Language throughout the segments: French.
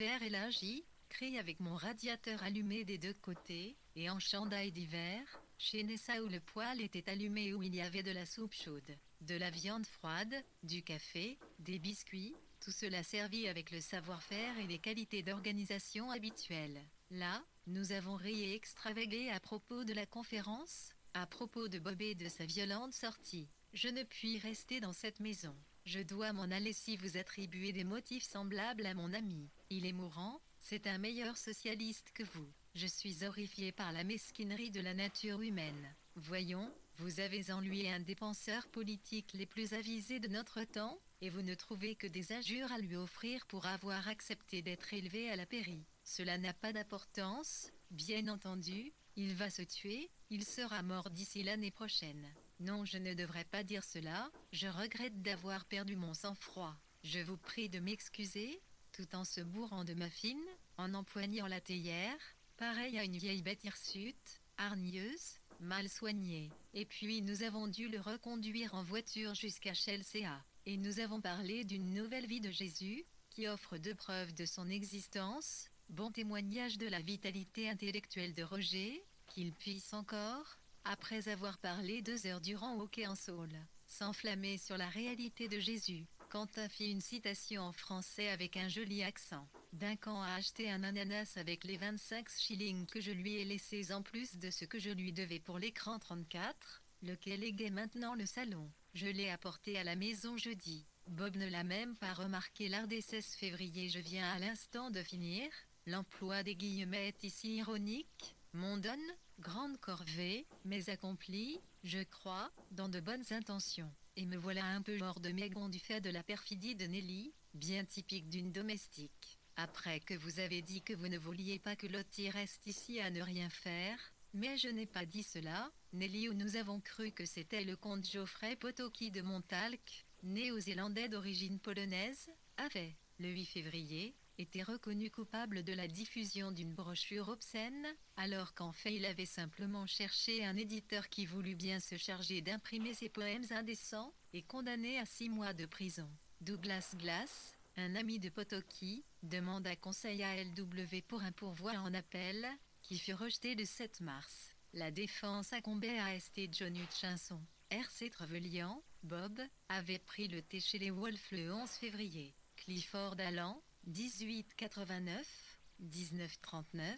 L'hiver élargi, crie avec mon radiateur allumé des deux côtés, et en chandail d'hiver, chez Nessa où le poêle était allumé où il y avait de la soupe chaude, de la viande froide, du café, des biscuits, tout cela servi avec le savoir-faire et les qualités d'organisation habituelles. Là, nous avons ri et extravagué à propos de la conférence, à propos de Bob et de sa violente sortie. Je ne puis rester dans cette maison. Je dois m'en aller si vous attribuez des motifs semblables à mon ami. Il est mourant, c'est un meilleur socialiste que vous. Je suis horrifié par la mesquinerie de la nature humaine. Voyons, vous avez en lui un des penseurs politiques les plus avisés de notre temps, et vous ne trouvez que des injures à lui offrir pour avoir accepté d'être élevé à la pairie. Cela n'a pas d'importance, bien entendu, il va se tuer, il sera mort d'ici l'année prochaine. Non, je ne devrais pas dire cela, je regrette d'avoir perdu mon sang-froid. Je vous prie de m'excuser, tout en se bourrant de muffins, en empoignant la théière, pareil à une vieille bête hirsute, hargneuse, mal soignée. Et puis nous avons dû le reconduire en voiture jusqu'à Chelsea. Et nous avons parlé d'une nouvelle vie de Jésus, qui offre deux preuves de son existence, bon témoignage de la vitalité intellectuelle de Roger, qu'il puisse encore, après avoir parlé 2 heures durant au quai en Saule, s'enflammer sur la réalité de Jésus. Quentin fit une citation en français avec un joli accent. Duncan a acheté un ananas avec les 25 shillings que je lui ai laissés en plus de ce que je lui devais pour l'écran 34, lequel égaye maintenant le salon. Je l'ai apporté à la maison jeudi. Bob ne l'a même pas remarqué lors des 16 février. Je viens à l'instant de finir. L'emploi des guillemets est ici ironique. Mon donne, grande corvée, mais accomplie, je crois, dans de bonnes intentions. Et me voilà un peu hors de mes gonds du fait de la perfidie de Nelly, bien typique d'une domestique. Après que vous avez dit que vous ne vouliez pas que Lottie reste ici à ne rien faire, mais je n'ai pas dit cela, Nelly, où nous avons cru que c'était le comte Geoffrey Potocki de Montalk, néo-zélandais d'origine polonaise, avait, le 8 février, été reconnu coupable de la diffusion d'une brochure obscène, alors qu'en fait il avait simplement cherché un éditeur qui voulut bien se charger d'imprimer ses poèmes indécents, et condamné à 6 mois de prison. Douglas Glass, un ami de Potocki, demanda conseil à LW pour un pourvoi en appel, qui fut rejeté le 7 mars. La défense incombait à St. John Hutchinson. R.C. Trevelyan, Bob, avait pris le thé chez les Wolf le 11 février. Clifford Allan, 1889-1939,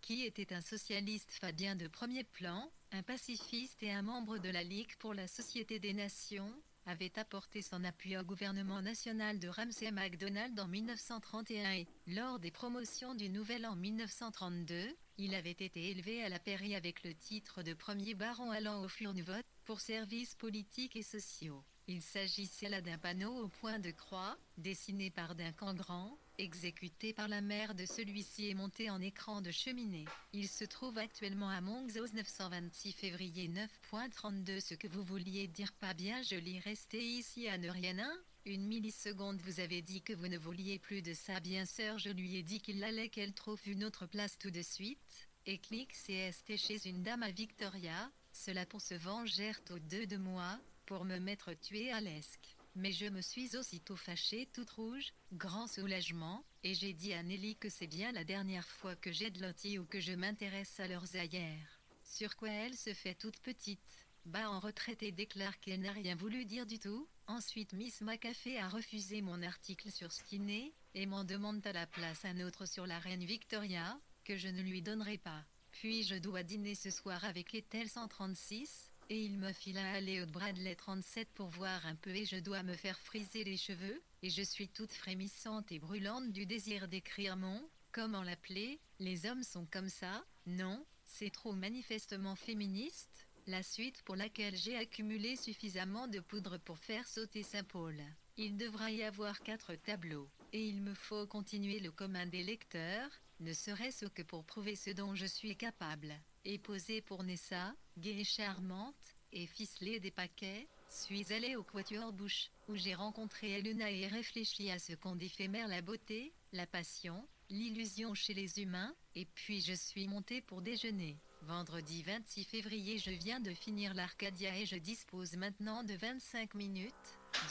qui était un socialiste fabien de premier plan, un pacifiste et un membre de la Ligue pour la Société des Nations, avait apporté son appui au gouvernement national de Ramsay MacDonald en 1931 et, lors des promotions du Nouvel An 1932, il avait été élevé à la pairie avec le titre de premier baron allant au Furnvote pour services politiques et sociaux. Il s'agissait là d'un panneau au point de croix, dessiné par Duncan Grand, exécuté par la mère de celui-ci et monté en écran de cheminée. Il se trouve actuellement à Monxos 926 février 9.32. Ce que vous vouliez dire pas bien joli, rester ici à ne rien hein? Une milliseconde, vous avez dit que vous ne vouliez plus de ça, bien sûr, je lui ai dit qu'il allait qu'elle trouve une autre place tout de suite, et clique CST chez une dame à Victoria, cela pour se venger aux deux de moi, pour me mettre tué à l'esque. Mais je me suis aussitôt fâchée toute rouge, grand soulagement, et j'ai dit à Nelly que c'est bien la dernière fois que j'aide Lottie ou que je m'intéresse à leurs ailleurs. Sur quoi elle se fait toute petite, bat en retraite et déclare qu'elle n'a rien voulu dire du tout. Ensuite Miss McAfee a refusé mon article sur Stinney, et m'en demande à la place un autre sur la reine Victoria, que je ne lui donnerai pas. Puis je dois dîner ce soir avec Ethel 136, et il me fila aller au Bradley 37 pour voir un peu et je dois me faire friser les cheveux, et je suis toute frémissante et brûlante du désir d'écrire mon, comment l'appeler, les hommes sont comme ça, non, c'est trop manifestement féministe, la suite pour laquelle j'ai accumulé suffisamment de poudre pour faire sauter Saint-Paul. Il devra y avoir 4 tableaux, et il me faut continuer le commun des lecteurs, ne serait-ce que pour prouver ce dont je suis capable. Et poser pour Nessa, gaie et charmante, et ficeler des paquets, suis allée au Quatuor Bush, où j'ai rencontré Elena et réfléchi à ce qu'ont d'éphémère la beauté, la passion, l'illusion chez les humains, et puis je suis montée pour déjeuner. Vendredi 26 février, je viens de finir l'Arcadia et je dispose maintenant de 25 minutes,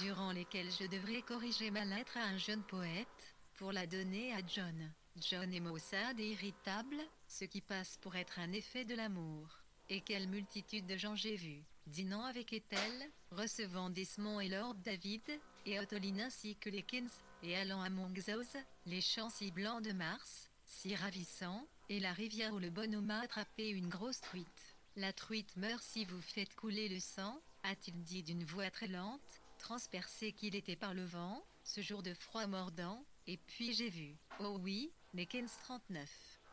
durant lesquelles je devrais corriger ma lettre à un jeune poète, pour la donner à John. John est maussade et irritable, ce qui passe pour être un effet de l'amour. Et quelle multitude de gens j'ai vu, dînant avec Ethel, recevant Desmond et Lord David, et Ottolin ainsi que les Kins, et allant à Monxhouse, les champs si blancs de Mars, si ravissants, et la rivière où le bonhomme a attrapé une grosse truite. La truite meurt si vous faites couler le sang, a-t-il dit d'une voix très lente, transpercé qu'il était par le vent, ce jour de froid mordant, et puis j'ai vu, oh oui, les Kins 39.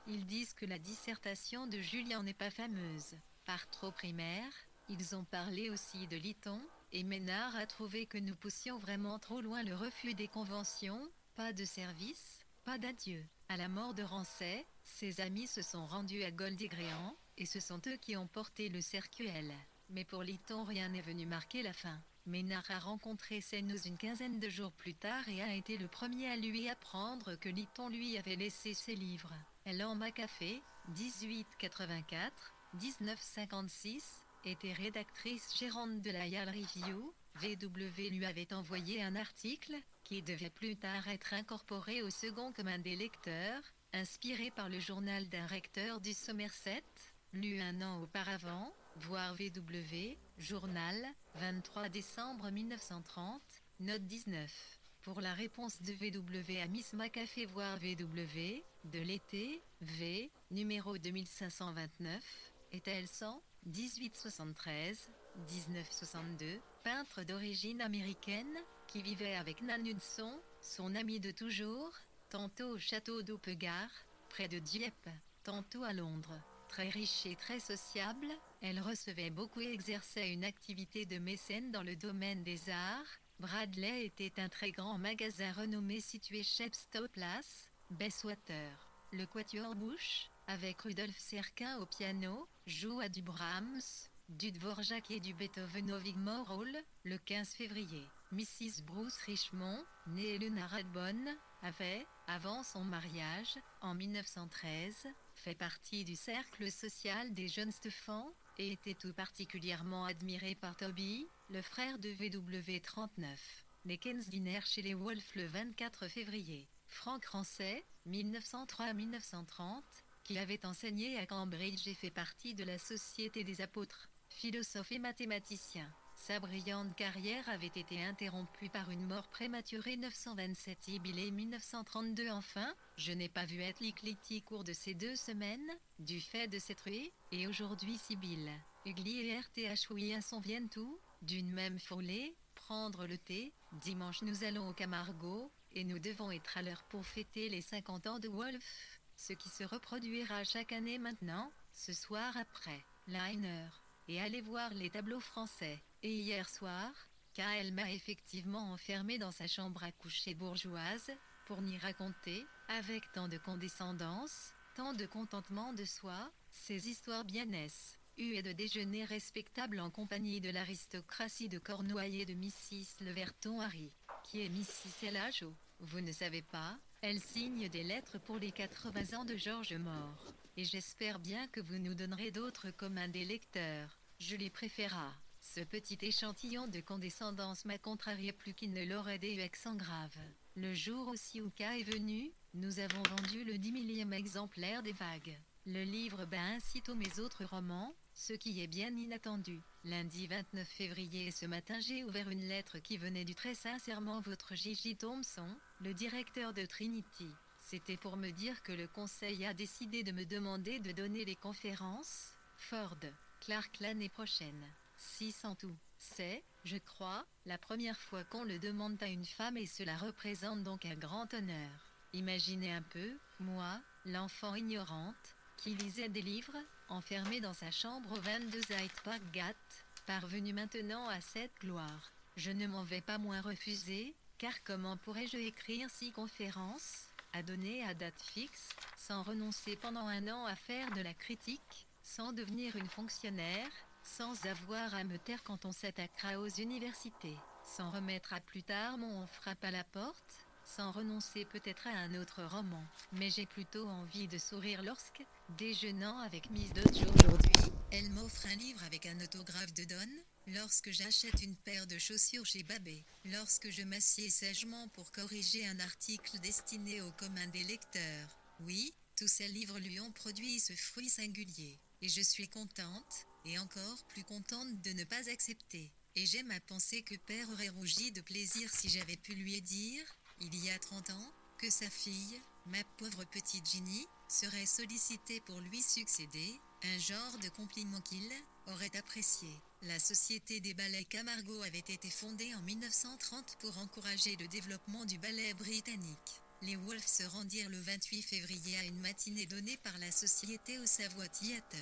Ils disent que la dissertation de Julien n'est pas fameuse. Par trop primaire, ils ont parlé aussi de Lytton, et Ménard a trouvé que nous poussions vraiment trop loin le refus des conventions, pas de service, pas d'adieu. À la mort de Rancet, ses amis se sont rendus à Goldygréan, et ce sont eux qui ont porté le cercueil. Mais pour Lytton rien n'est venu marquer la fin. Ménard a rencontré Sénouse une quinzaine de jours plus tard et a été le premier à lui apprendre que Lytton lui avait laissé ses livres. Ellen Macafé, 1884-1956, était rédactrice gérante de la Yale Review. VW lui avait envoyé un article, qui devait plus tard être incorporé au second commun des lecteurs, inspiré par le journal d'un recteur du Somerset, lu un an auparavant, voir VW, journal, 23 décembre 1930, note 19. Pour la réponse de VW à Miss Macafé voir VW, de l'été, V, numéro 2529, est-elle 100, 1873, 1962, peintre d'origine américaine, qui vivait avec Nan Hudson, son ami de toujours, tantôt au château d'Oupegard, près de Dieppe, tantôt à Londres. Très riche et très sociable, elle recevait beaucoup et exerçait une activité de mécène dans le domaine des arts. Bradley était un très grand magasin renommé situé Chepstow Place, Bayswater. Le Quatuor Bush, avec Rudolf Serkin au piano, joue à du Brahms, du Dvorak et du Beethoven au Wigmore Hall, le 15 février. Mrs. Bruce Richmond, née Luna Radbone, avait, avant son mariage, en 1913, fait partie du cercle social des jeunes Stephans, et était tout particulièrement admirée par Toby, le frère de VW39. Les Kens dînèrent chez les Wolff le 24 février. Franck Rancet, 1903-1930, qui avait enseigné à Cambridge et fait partie de la Société des Apôtres, philosophe et mathématicien. Sa brillante carrière avait été interrompue par une mort prématurée 927 jubilé 1932 enfin, je n'ai pas vu Etlicliti cours de ces 2 semaines, du fait de cette ruée, et aujourd'hui Sibylle, Ugly et RTH Williamson viennent tous, d'une même foulée, prendre le thé, dimanche nous allons au Camargo, et nous devons être à l'heure pour fêter les 50 ans de Wolff, ce qui se reproduira chaque année maintenant, ce soir après, Liner, et aller voir les tableaux français. Et hier soir, K.L. m'a effectivement enfermé dans sa chambre à coucher bourgeoise, pour n'y raconter, avec tant de condescendance, tant de contentement de soi, ces histoires biennesses, et de déjeuner respectable en compagnie de l'aristocratie de Cornouailles et de Mrs. Leverton Harry, qui est Mrs. L.H.O. Vous ne savez pas, elle signe des lettres pour les 80 ans de Georges mort, et j'espère bien que vous nous donnerez d'autres comme un des lecteurs, je les préféra. Ce petit échantillon de condescendance m'a contrarié plus qu'il ne l'aurait des accents graves. Le jour où Siouka est venu, nous avons vendu le 10 millième exemplaire des Vagues. Le livre bat ainsi tous mes autres romans, ce qui est bien inattendu. Lundi 29 février et ce matin j'ai ouvert une lettre qui venait du très sincèrement votre J.J. Thompson, le directeur de Trinity. C'était pour me dire que le conseil a décidé de me demander de donner les conférences, Ford, Clark l'année prochaine. 600 tout. C'est, je crois, la première fois qu'on le demande à une femme et cela représente donc un grand honneur. Imaginez un peu, moi, l'enfant ignorante, qui lisait des livres, enfermée dans sa chambre au 22 Hyde Park Gate, parvenue maintenant à cette gloire. Je ne m'en vais pas moins refuser, car comment pourrais-je écrire 6 conférences, à donner à date fixe, sans renoncer pendant un an à faire de la critique, sans devenir une fonctionnaire, sans avoir à me taire quand on s'attaquera aux universités, sans remettre à plus tard mon on frappe à la porte, sans renoncer peut-être à un autre roman. Mais j'ai plutôt envie de sourire lorsque, déjeunant avec Miss Dodge aujourd'hui, elle m'offre un livre avec un autographe de Donne, Lorsque j'achète une paire de chaussures chez Babé. Lorsque je m'assieds sagement pour corriger un article destiné au commun des lecteurs. Oui, tous ces livres lui ont produit ce fruit singulier. Et je suis contente, et encore plus contente de ne pas accepter. Et j'aime à penser que père aurait rougi de plaisir si j'avais pu lui dire, il y a 30 ans, que sa fille, ma pauvre petite Ginny, serait sollicitée pour lui succéder, un genre de compliment qu'il aurait apprécié. La Société des ballets Camargo avait été fondée en 1930 pour encourager le développement du ballet britannique. Les Wolves se rendirent le 28 février à une matinée donnée par la Société au Savoy Theatre.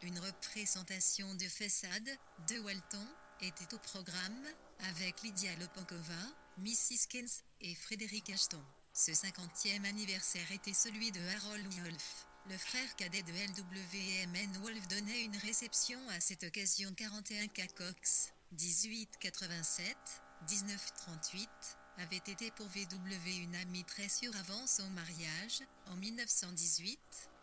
Une représentation de façade, de Walton, était au programme, avec Lydia Lopankova, Mrs. Keynes et Frédéric Ashton. Ce 50e anniversaire était celui de Harold Wolff. Le frère cadet de LWMN Wolff donnait une réception à cette occasion 41 K. Cox, 1887, 1938, avait été pour VW une amie très sûre avant son mariage, en 1918,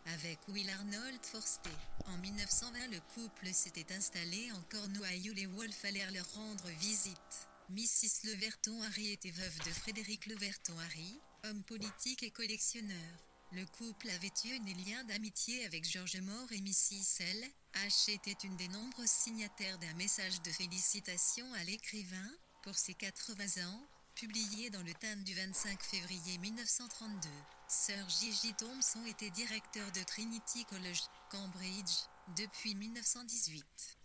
avec Will Arnold Forster. En 1920, le couple s'était installé en Cornouailles où les Wolff allèrent leur rendre visite. Mrs. Leverton-Harry était veuve de Frédéric Leverton-Harry, homme politique et collectionneur. Le couple avait eu des liens d'amitié avec George Moore et Mrs. L. H. était une des nombreuses signataires d'un message de félicitations à l'écrivain, pour ses 80 ans, publié dans le Times du 25 février 1932. Sir J.J. Thomson était directeur de Trinity College, Cambridge, depuis 1918.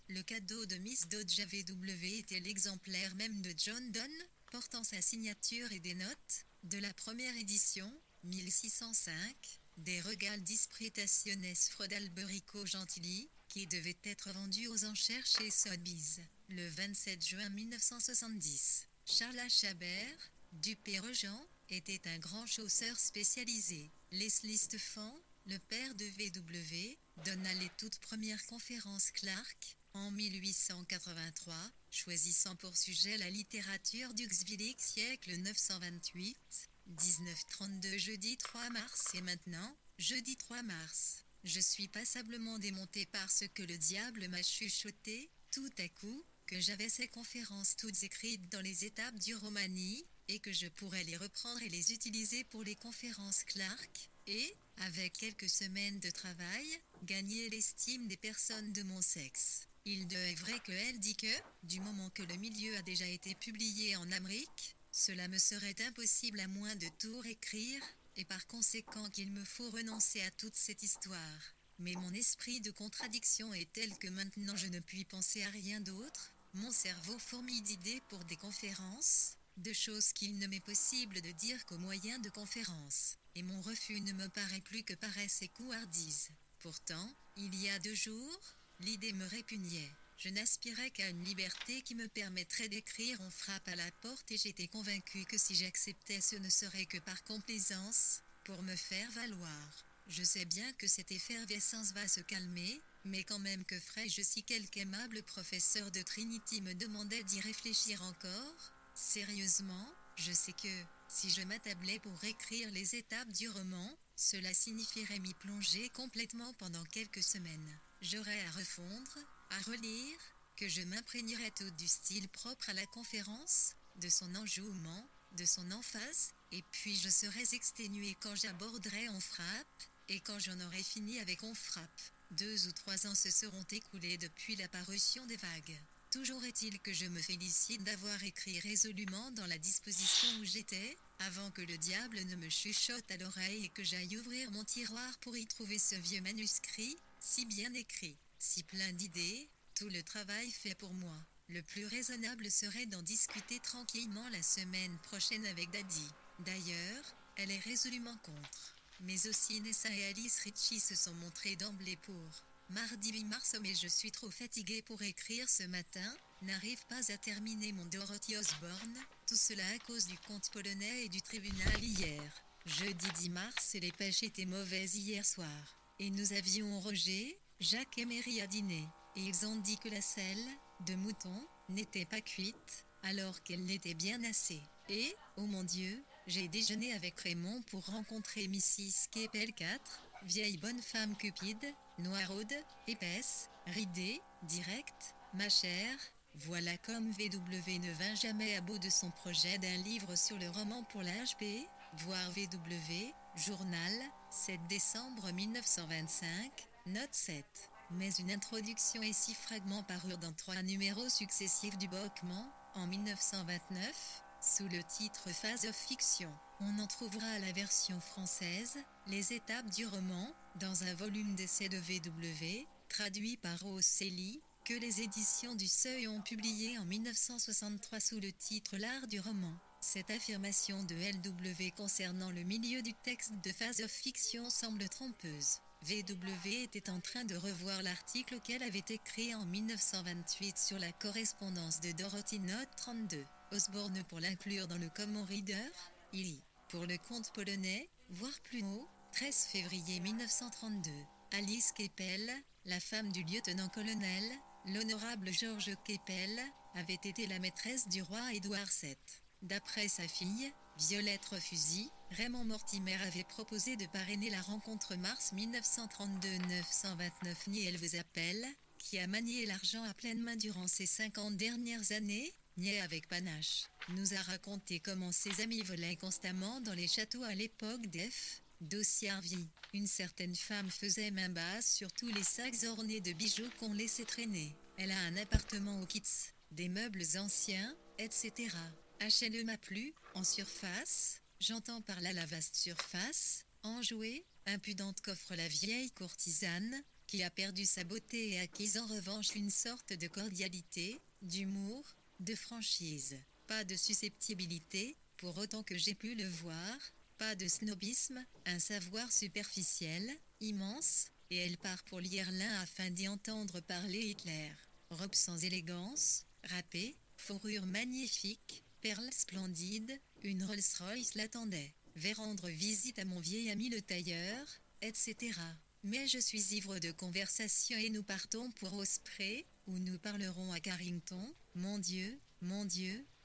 Le cadeau de Miss Dodge AVW était l'exemplaire même de John Donne, portant sa signature et des notes, de la première édition, 1605, des Regales Dispretationes Frodalberico Gentili, qui devait être vendu aux enchères chez Sotheby's, le 27 juin 1970. Charles Chabert, du Perregent, était un grand chausseur spécialisé. Leslie Stephan, le père de VW, donna les toutes premières conférences Clark, en 1883, choisissant pour sujet la littérature d'Uxvillic siècle 928, 1932 jeudi 3 mars et maintenant, jeudi 3 mars. Je suis passablement démonté par ce que le diable m'a chuchoté, tout à coup, que j'avais ces conférences toutes écrites dans les étapes du Romani, et que je pourrais les reprendre et les utiliser pour les conférences Clark, et, avec quelques semaines de travail, gagner l'estime des personnes de mon sexe. Il est vrai qu'elle dit que, du moment que le milieu a déjà été publié en Amérique, cela me serait impossible à moins de tout réécrire, et par conséquent qu'il me faut renoncer à toute cette histoire. Mais mon esprit de contradiction est tel que maintenant je ne puis penser à rien d'autre, mon cerveau fourmille d'idées pour des conférences, de choses qu'il ne m'est possible de dire qu'au moyen de conférences, et mon refus ne me paraît plus que paresse et couardise. Pourtant, il y a 2 jours, l'idée me répugnait. Je n'aspirais qu'à une liberté qui me permettrait d'écrire. On frappe à la porte et j'étais convaincu que si j'acceptais ce ne serait que par complaisance, pour me faire valoir. Je sais bien que cette effervescence va se calmer, mais quand même que ferais-je si quelque aimable professeur de Trinity me demandait d'y réfléchir encore? Sérieusement, je sais que, si je m'attablais pour écrire les étapes du roman, cela signifierait m'y plonger complètement pendant quelques semaines. J'aurais à refondre, à relire, que je m'imprégnerais tout du style propre à la conférence, de son enjouement, de son emphase, et puis je serais exténué quand j'aborderais On frappe, et quand j'en aurais fini avec On frappe. 2 ou 3 ans se seront écoulés depuis la parution des Vagues. Toujours est-il que je me félicite d'avoir écrit résolument dans la disposition où j'étais, avant que le diable ne me chuchote à l'oreille et que j'aille ouvrir mon tiroir pour y trouver ce vieux manuscrit, si bien écrit, si plein d'idées, tout le travail fait pour moi. Le plus raisonnable serait d'en discuter tranquillement la semaine prochaine avec Daddy. D'ailleurs, elle est résolument contre. Mais aussi Nessa et Alice Ritchie se sont montrées d'emblée pour. Mardi 8 mars, mais je suis trop fatiguée pour écrire ce matin, n'arrive pas à terminer mon Dorothy Osborne, tout cela à cause du compte polonais et du tribunal hier. Jeudi 10 mars, les pêches étaient mauvaises hier soir. Et nous avions Roger, Jacques et Mary à dîner. Et ils ont dit que la selle, de mouton, n'était pas cuite, alors qu'elle l'était bien assez. Et, oh mon Dieu, j'ai déjeuné avec Raymond pour rencontrer Mrs. Kepel 4, vieille bonne femme cupide, noiraude, épaisse, ridée, directe, ma chère, Voilà comme VW ne vint jamais à bout de son projet d'un livre sur le roman pour la HP, voir VW, journal, 7 décembre 1925, note 7. Mais une introduction et 6 fragments parurent dans 3 numéros successifs du Bachman, en 1929, sous le titre Phase of Fiction. On en trouvera la version française, les étapes du roman, dans un volume d'essais de VW, traduit par Rose Selly, que les éditions du Seuil ont publié en 1963 sous le titre L'art du roman. Cette affirmation de LW concernant le milieu du texte de Phase of Fiction semble trompeuse. VW était en train de revoir l'article qu'elle avait écrit en 1928 sur la correspondance de Dorothy Note 32. Osborne pour l'inclure dans le Common Reader, Illy. Pour le conte polonais, voir plus haut, 13 février 1932. Alice Keppel, la femme du lieutenant-colonel, l'honorable George Keppel, avait été la maîtresse du roi Édouard VII. D'après sa fille, Violette Refusy, Raymond Mortimer avait proposé de parrainer la rencontre mars 1932-929 ni elle vous appelle, qui a manié l'argent à pleine main durant ces 50 dernières années, niais avec panache, nous a raconté comment ses amis volaient constamment dans les châteaux à l'époque d'Ossiervie. Une certaine femme faisait main basse sur tous les sacs ornés de bijoux qu'on laissait traîner. Elle a un appartement au Kitz, des meubles anciens, etc. HLE m'a plu, en surface, j'entends par là la vaste surface, enjouée, impudente qu'offre la vieille courtisane, qui a perdu sa beauté et acquise en revanche une sorte de cordialité, d'humour, de franchise. Pas de susceptibilité, pour autant que j'ai pu le voir, pas de snobisme, un savoir superficiel, immense, et elle part pour lire l'un afin d'y entendre parler Hitler. Robe sans élégance, râpée, fourrure magnifique, perles splendides, une Rolls-Royce l'attendait. Vais rendre visite à mon vieil ami le tailleur, etc. Mais je suis ivre de conversation et nous partons pour Osprey, où nous parlerons à Carrington. Mon Dieu,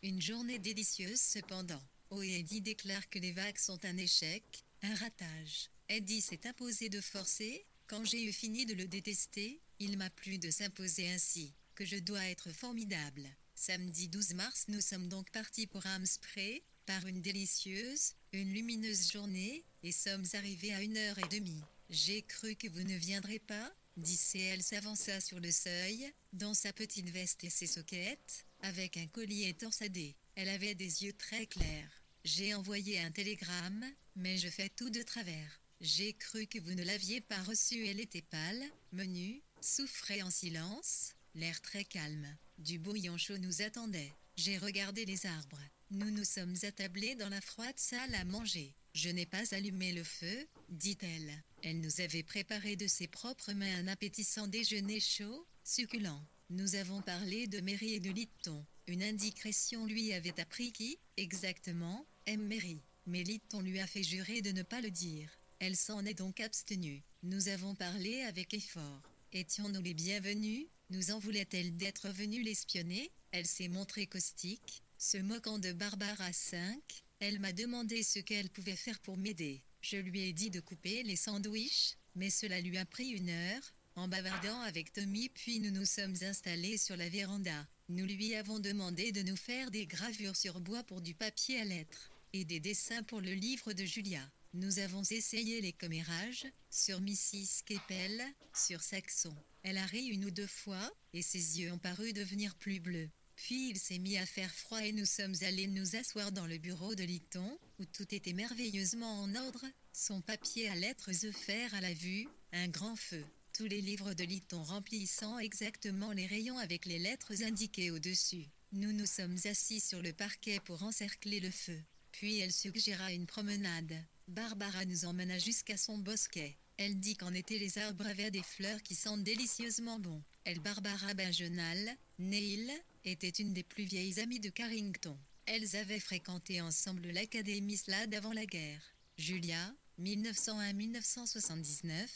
une journée délicieuse cependant. Oh, et Eddie déclare que les vagues sont un échec, un ratage. Eddie s'est imposé de forcer, quand j'ai eu fini de le détester, il m'a plu de s'imposer ainsi, que je dois être formidable. Samedi 12 mars, nous sommes donc partis pour Amsprey, par une délicieuse, une lumineuse journée, et sommes arrivés à 1h30. J'ai cru que vous ne viendrez pas, dit C.L. s'avança sur le seuil, dans sa petite veste et ses soquettes, avec un collier torsadé. Elle avait des yeux très clairs. J'ai envoyé un télégramme, mais je fais tout de travers. J'ai cru que vous ne l'aviez pas reçu. Elle était pâle, menue, souffrait en silence, l'air très calme. Du bouillon chaud nous attendait. J'ai regardé les arbres. Nous nous sommes attablés dans la froide salle à manger. Je n'ai pas allumé le feu, dit-elle. Elle nous avait préparé de ses propres mains un appétissant déjeuner chaud, succulent. Nous avons parlé de Mary et de Lytton. Une indiscrétion lui avait appris qui, exactement, aime Mary. Mais Lytton lui a fait jurer de ne pas le dire. Elle s'en est donc abstenue. Nous avons parlé avec effort. Étions-nous les bienvenus? Nous en voulait-elle d'être venue l'espionner? Elle s'est montrée caustique, se moquant de Barbara 5. Elle m'a demandé ce qu'elle pouvait faire pour m'aider. Je lui ai dit de couper les sandwichs, mais cela lui a pris 1 heure, en bavardant avec Tommy, puis nous nous sommes installés sur la véranda. Nous lui avons demandé de nous faire des gravures sur bois pour du papier à lettres, et des dessins pour le livre de Julia. Nous avons essayé les commérages, sur Mrs. Keppel, sur Saxon. Elle a ri 1 ou 2 fois, et ses yeux ont paru devenir plus bleus. Puis il s'est mis à faire froid et nous sommes allés nous asseoir dans le bureau de Lytton, où tout était merveilleusement en ordre, son papier à lettres offert à la vue, un grand feu. Tous les livres de Lytton remplissant exactement les rayons avec les lettres indiquées au-dessus. Nous nous sommes assis sur le parquet pour encercler le feu. Puis elle suggéra une promenade. Barbara nous emmena jusqu'à son bosquet. Elle dit qu'en été les arbres avaient des fleurs qui sentent délicieusement bon. Elle, Barbara Benjenal, Neil, était une des plus vieilles amies de Carrington. Elles avaient fréquenté ensemble l'Académie Slade avant la guerre. Julia, 1901-1979,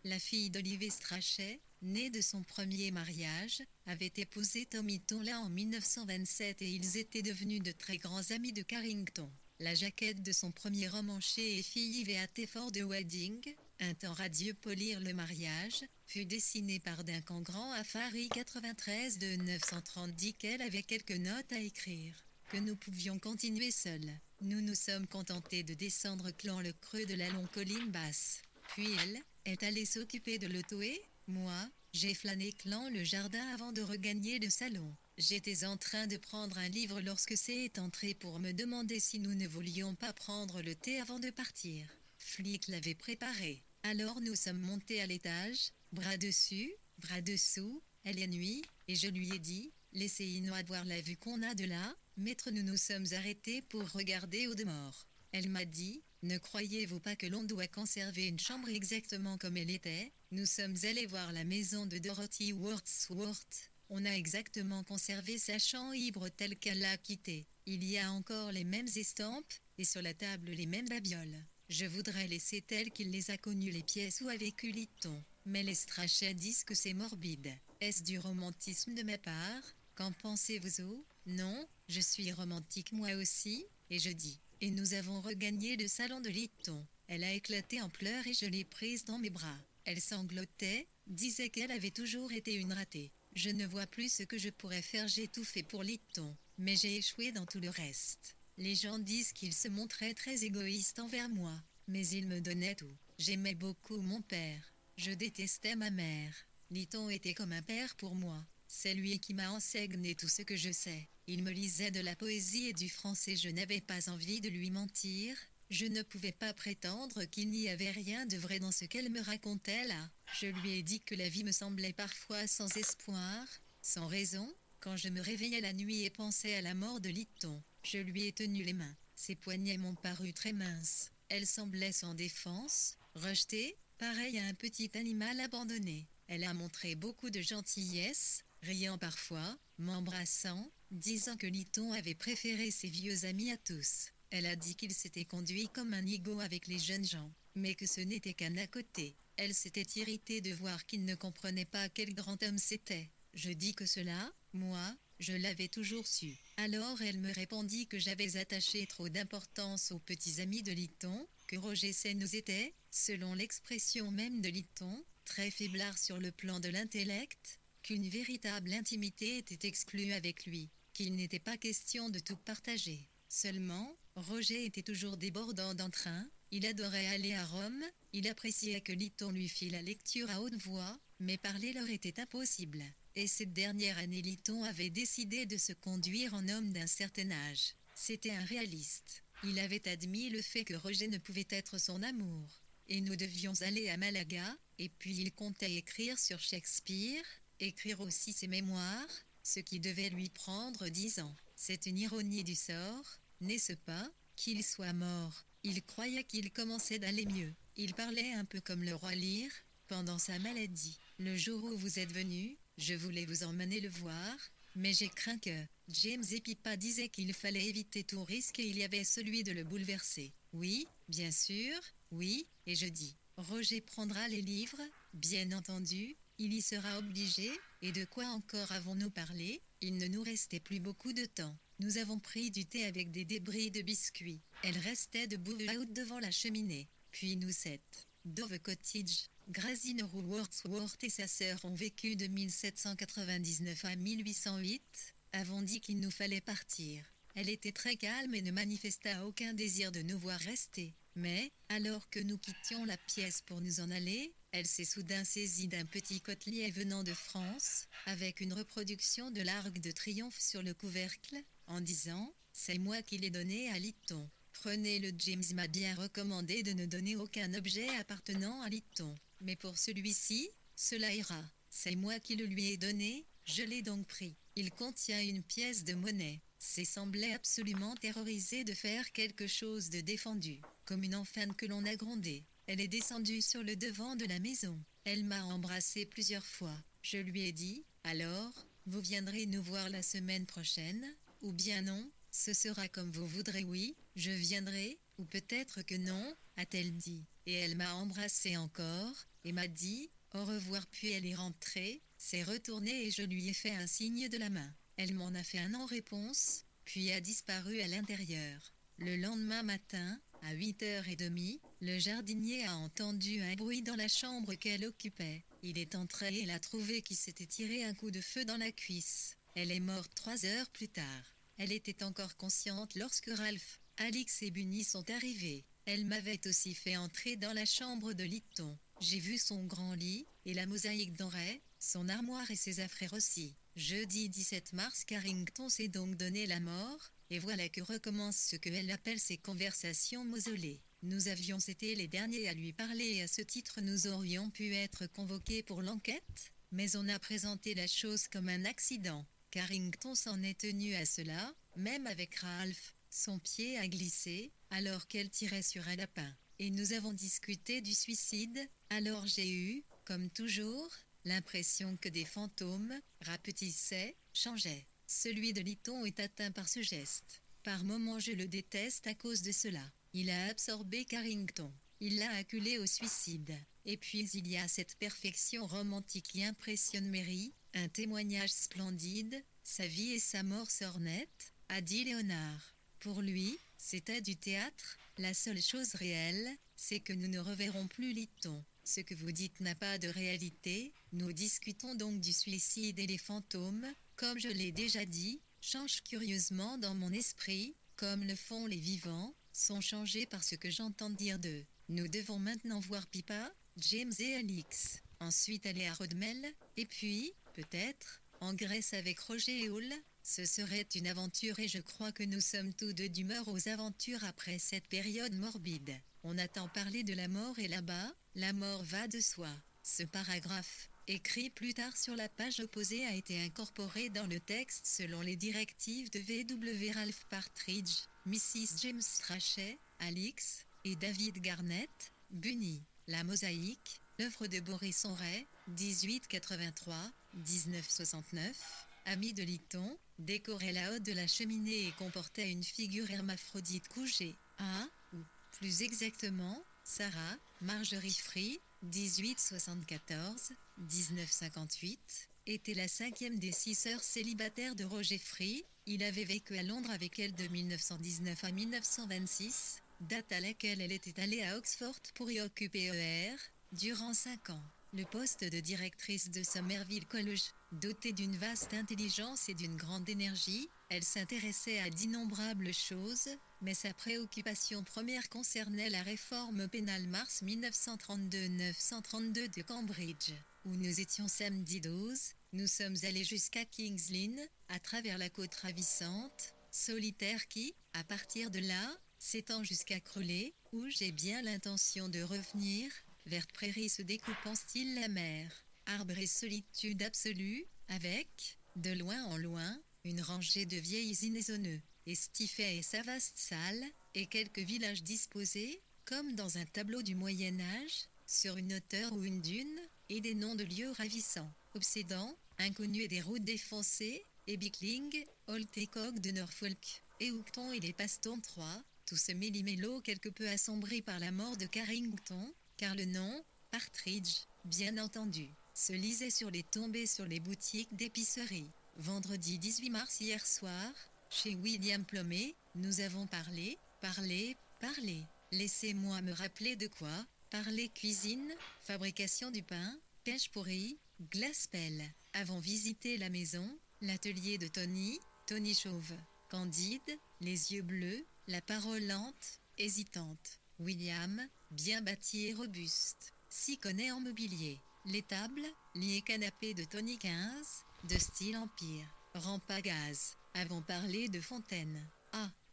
la fille d'Oliver Strachey, née de son premier mariage, avait épousé Tommy Tonla en 1927 et ils étaient devenus de très grands amis de Carrington. La jaquette de son premier roman chez Effie at for the Wedding, Un temps radieux pour lire le mariage, fut dessiné par Duncan Grand à Paris 93 de 930 dit qu'elle avait quelques notes à écrire, que nous pouvions continuer seuls. Nous nous sommes contentés de descendre clan le creux de la longue colline basse. Puis elle est allée s'occuper de l'auto et, moi, j'ai flâné clan le jardin avant de regagner le salon. J'étais en train de prendre un livre lorsque c'est est entré pour me demander si nous ne voulions pas prendre le thé avant de partir. Flic l'avait préparé. Alors nous sommes montés à l'étage, bras dessus, bras dessous, elle est nuit, et je lui ai dit, laissez-nous voir la vue qu'on a de là, maître nous nous sommes arrêtés pour regarder au dehors. Elle m'a dit, ne croyez-vous pas que l'on doit conserver une chambre exactement comme elle était? Nous sommes allés voir la maison de Dorothy Wordsworth. On a exactement conservé sa chambre telle qu'elle l'a quittée. Il y a encore les mêmes estampes, et sur la table les mêmes babioles. Je voudrais laisser telles qu'il les a connues les pièces où a vécu Lytton. Mais les Strachey disent que c'est morbide. Est-ce du romantisme de ma part? Qu'en pensez-vous? Non, je suis romantique moi aussi, et je dis. Et nous avons regagné le salon de Lytton. Elle a éclaté en pleurs et je l'ai prise dans mes bras. Elle sanglotait, disait qu'elle avait toujours été une ratée. Je ne vois plus ce que je pourrais faire, j'ai tout fait pour Lytton, mais j'ai échoué dans tout le reste. Les gens disent qu'il se montrait très égoïste envers moi, mais il me donnait tout. J'aimais beaucoup mon père. Je détestais ma mère. Lytton était comme un père pour moi. C'est lui qui m'a enseigné tout ce que je sais. Il me lisait de la poésie et du français. Je n'avais pas envie de lui mentir. Je ne pouvais pas prétendre qu'il n'y avait rien de vrai dans ce qu'elle me racontait là. Je lui ai dit que la vie me semblait parfois sans espoir, sans raison, quand je me réveillais la nuit et pensais à la mort de Lytton. Je lui ai tenu les mains. Ses poignets m'ont paru très minces. Elle semblait sans défense, rejetée, pareille à un petit animal abandonné. Elle a montré beaucoup de gentillesse, riant parfois, m'embrassant, disant que Lytton avait préféré ses vieux amis à tous. Elle a dit qu'il s'était conduit comme un nigaud avec les jeunes gens, mais que ce n'était qu'un à côté. Elle s'était irritée de voir qu'il ne comprenait pas quel grand homme c'était. Je dis que cela, moi, je l'avais toujours su. Alors elle me répondit que j'avais attaché trop d'importance aux petits amis de Lytton, que Roger Say nous était, selon l'expression même de Lytton, très faiblard sur le plan de l'intellect, qu'une véritable intimité était exclue avec lui, qu'il n'était pas question de tout partager. Seulement, Roger était toujours débordant d'entrain, il adorait aller à Rome, il appréciait que Lytton lui fît la lecture à haute voix, mais parler leur était impossible. Et cette dernière année Lytton avait décidé de se conduire en homme d'un certain âge. C'était un réaliste. Il avait admis le fait que Roger ne pouvait être son amour. Et nous devions aller à Malaga, et puis il comptait écrire sur Shakespeare, écrire aussi ses mémoires, ce qui devait lui prendre 10 ans. C'est une ironie du sort, n'est-ce pas, qu'il soit mort. Il croyait qu'il commençait d'aller mieux. Il parlait un peu comme le roi Lear, pendant sa maladie. Le jour où vous êtes venu, je voulais vous emmener le voir, mais j'ai craint que... James et Pippa disaient qu'il fallait éviter tout risque et il y avait celui de le bouleverser. Oui, bien sûr, oui, et je dis. Roger prendra les livres, bien entendu, il y sera obligé, et de quoi encore avons-nous parlé? Il ne nous restait plus beaucoup de temps. Nous avons pris du thé avec des débris de biscuits. Elle restait debout devant la cheminée. Puis nous sept. Dove Cottage. Grazine Wordsworth et sa sœur ont vécu de 1799 à 1808, avons dit qu'il nous fallait partir. Elle était très calme et ne manifesta aucun désir de nous voir rester. Mais, alors que nous quittions la pièce pour nous en aller, elle s'est soudain saisie d'un petit côtelier venant de France, avec une reproduction de l'Arc de Triomphe sur le couvercle, en disant « C'est moi qui l'ai donné à Lytton. Prenez-le, James m'a bien recommandé de ne donner aucun objet appartenant à Lytton. Mais pour celui-ci, cela ira. C'est moi qui le lui ai donné, je l'ai donc pris. Il contient une pièce de monnaie. » C'est semblait absolument terrorisé de faire quelque chose de défendu, comme une enfant que l'on a grondée. Elle est descendue sur le devant de la maison. Elle m'a embrassé plusieurs fois. Je lui ai dit, alors, vous viendrez nous voir la semaine prochaine, ou bien non, ce sera comme vous voudrez, oui, je viendrai, ou peut-être que non, a-t-elle dit. Et elle m'a embrassé encore, et m'a dit, au revoir, puis elle est rentrée, s'est retournée et je lui ai fait un signe de la main. Elle m'en a fait un en réponse, puis a disparu à l'intérieur. Le lendemain matin, À 8h30, le jardinier a entendu un bruit dans la chambre qu'elle occupait. Il est entré et l'a trouvé qui s'était tiré un coup de feu dans la cuisse. Elle est morte 3 heures plus tard. Elle était encore consciente lorsque Ralph, Alix et Bunny sont arrivés. Elle m'avait aussi fait entrer dans la chambre de Litton. J'ai vu son grand lit, et la mosaïque dorée, son armoire et ses affaires aussi. Jeudi 17 mars, Carrington s'est donc donné la mort, et voilà que recommence ce qu'elle appelle ses conversations mausolées. Nous avions été les derniers à lui parler et à ce titre nous aurions pu être convoqués pour l'enquête, mais on a présenté la chose comme un accident. Carrington s'en est tenu à cela, même avec Ralph. Son pied a glissé, alors qu'elle tirait sur un lapin. Et nous avons discuté du suicide, alors j'ai eu, comme toujours, l'impression que des fantômes, rapetissaient, changeaient. Celui de Litton est atteint par ce geste. Par moments je le déteste à cause de cela. Il a absorbé Carrington. Il l'a acculé au suicide. Et puis il y a cette perfection romantique qui impressionne Mary, un témoignage splendide, sa vie et sa mort sornettes, a dit Léonard. Pour lui, c'était du théâtre, la seule chose réelle, c'est que nous ne reverrons plus Litton. Ce que vous dites n'a pas de réalité, nous discutons donc du suicide et les fantômes, comme je l'ai déjà dit, changent curieusement dans mon esprit, comme le font les vivants, sont changés par ce que j'entends dire d'eux. Nous devons maintenant voir Pippa, James et Alix. Ensuite aller à Rodmell, et puis, peut-être, en Grèce avec Roger et Hall. Ce serait une aventure et je crois que nous sommes tous deux d'humeur aux aventures après cette période morbide. On a tant parlé de la mort et là-bas, la mort va de soi. Ce paragraphe, écrit plus tard sur la page opposée, a été incorporé dans le texte selon les directives de V.W. Ralph Partridge, Mrs. James Strachey, Alix, et David Garnett, Bunny. La mosaïque, l'œuvre de Boris Henry, 1883-1969, ami de Litton, décorait la haute de la cheminée et comportait une figure hermaphrodite couchée. Ou, plus exactement, Sarah, Marjorie Free, 1874-1958, était la 5e des 6 sœurs célibataires de Roger Free. Il avait vécu à Londres avec elle de 1919 à 1926, date à laquelle elle était allée à Oxford pour y occuper durant 5 ans, le poste de directrice de Somerville College. Dotée d'une vaste intelligence et d'une grande énergie, elle s'intéressait à d'innombrables choses, mais sa préoccupation première concernait la réforme pénale mars 1932-932 de Cambridge, où nous étions samedi 12, nous sommes allés jusqu'à King's Lynn, à travers la côte ravissante, solitaire qui, à partir de là, s'étend jusqu'à Crowley, où j'ai bien l'intention de revenir, verte prairie se découpant style la mer. Arbre et solitude absolue, avec, de loin en loin, une rangée de vieilles inaisonneux, estifets et sa vaste salle, et quelques villages disposés, comme dans un tableau du Moyen-Âge, sur une hauteur ou une dune, et des noms de lieux ravissants, obsédants, inconnus et des routes défoncées, et Bickling, Holtecock de Norfolk, et Hookton et les Pastons 3, tout ce méli-mélo quelque peu assombri par la mort de Carrington, car le nom, Partridge, bien entendu, se lisait sur les tombées sur les boutiques d'épicerie. Vendredi 18 mars hier soir, chez William Plumé, nous avons parlé. Laissez-moi me rappeler de quoi. Parler cuisine, fabrication du pain, pêche pourrie, glace-pelle. Avons visité la maison, l'atelier de Tony Chauve. Candide, les yeux bleus, la parole lente, hésitante. William, bien bâti et robuste, s'y connaît en mobilier. Les tables, lits et canapés de Tony 15, de style empire. Rampe à gaz. Avons parlé de Fontaine.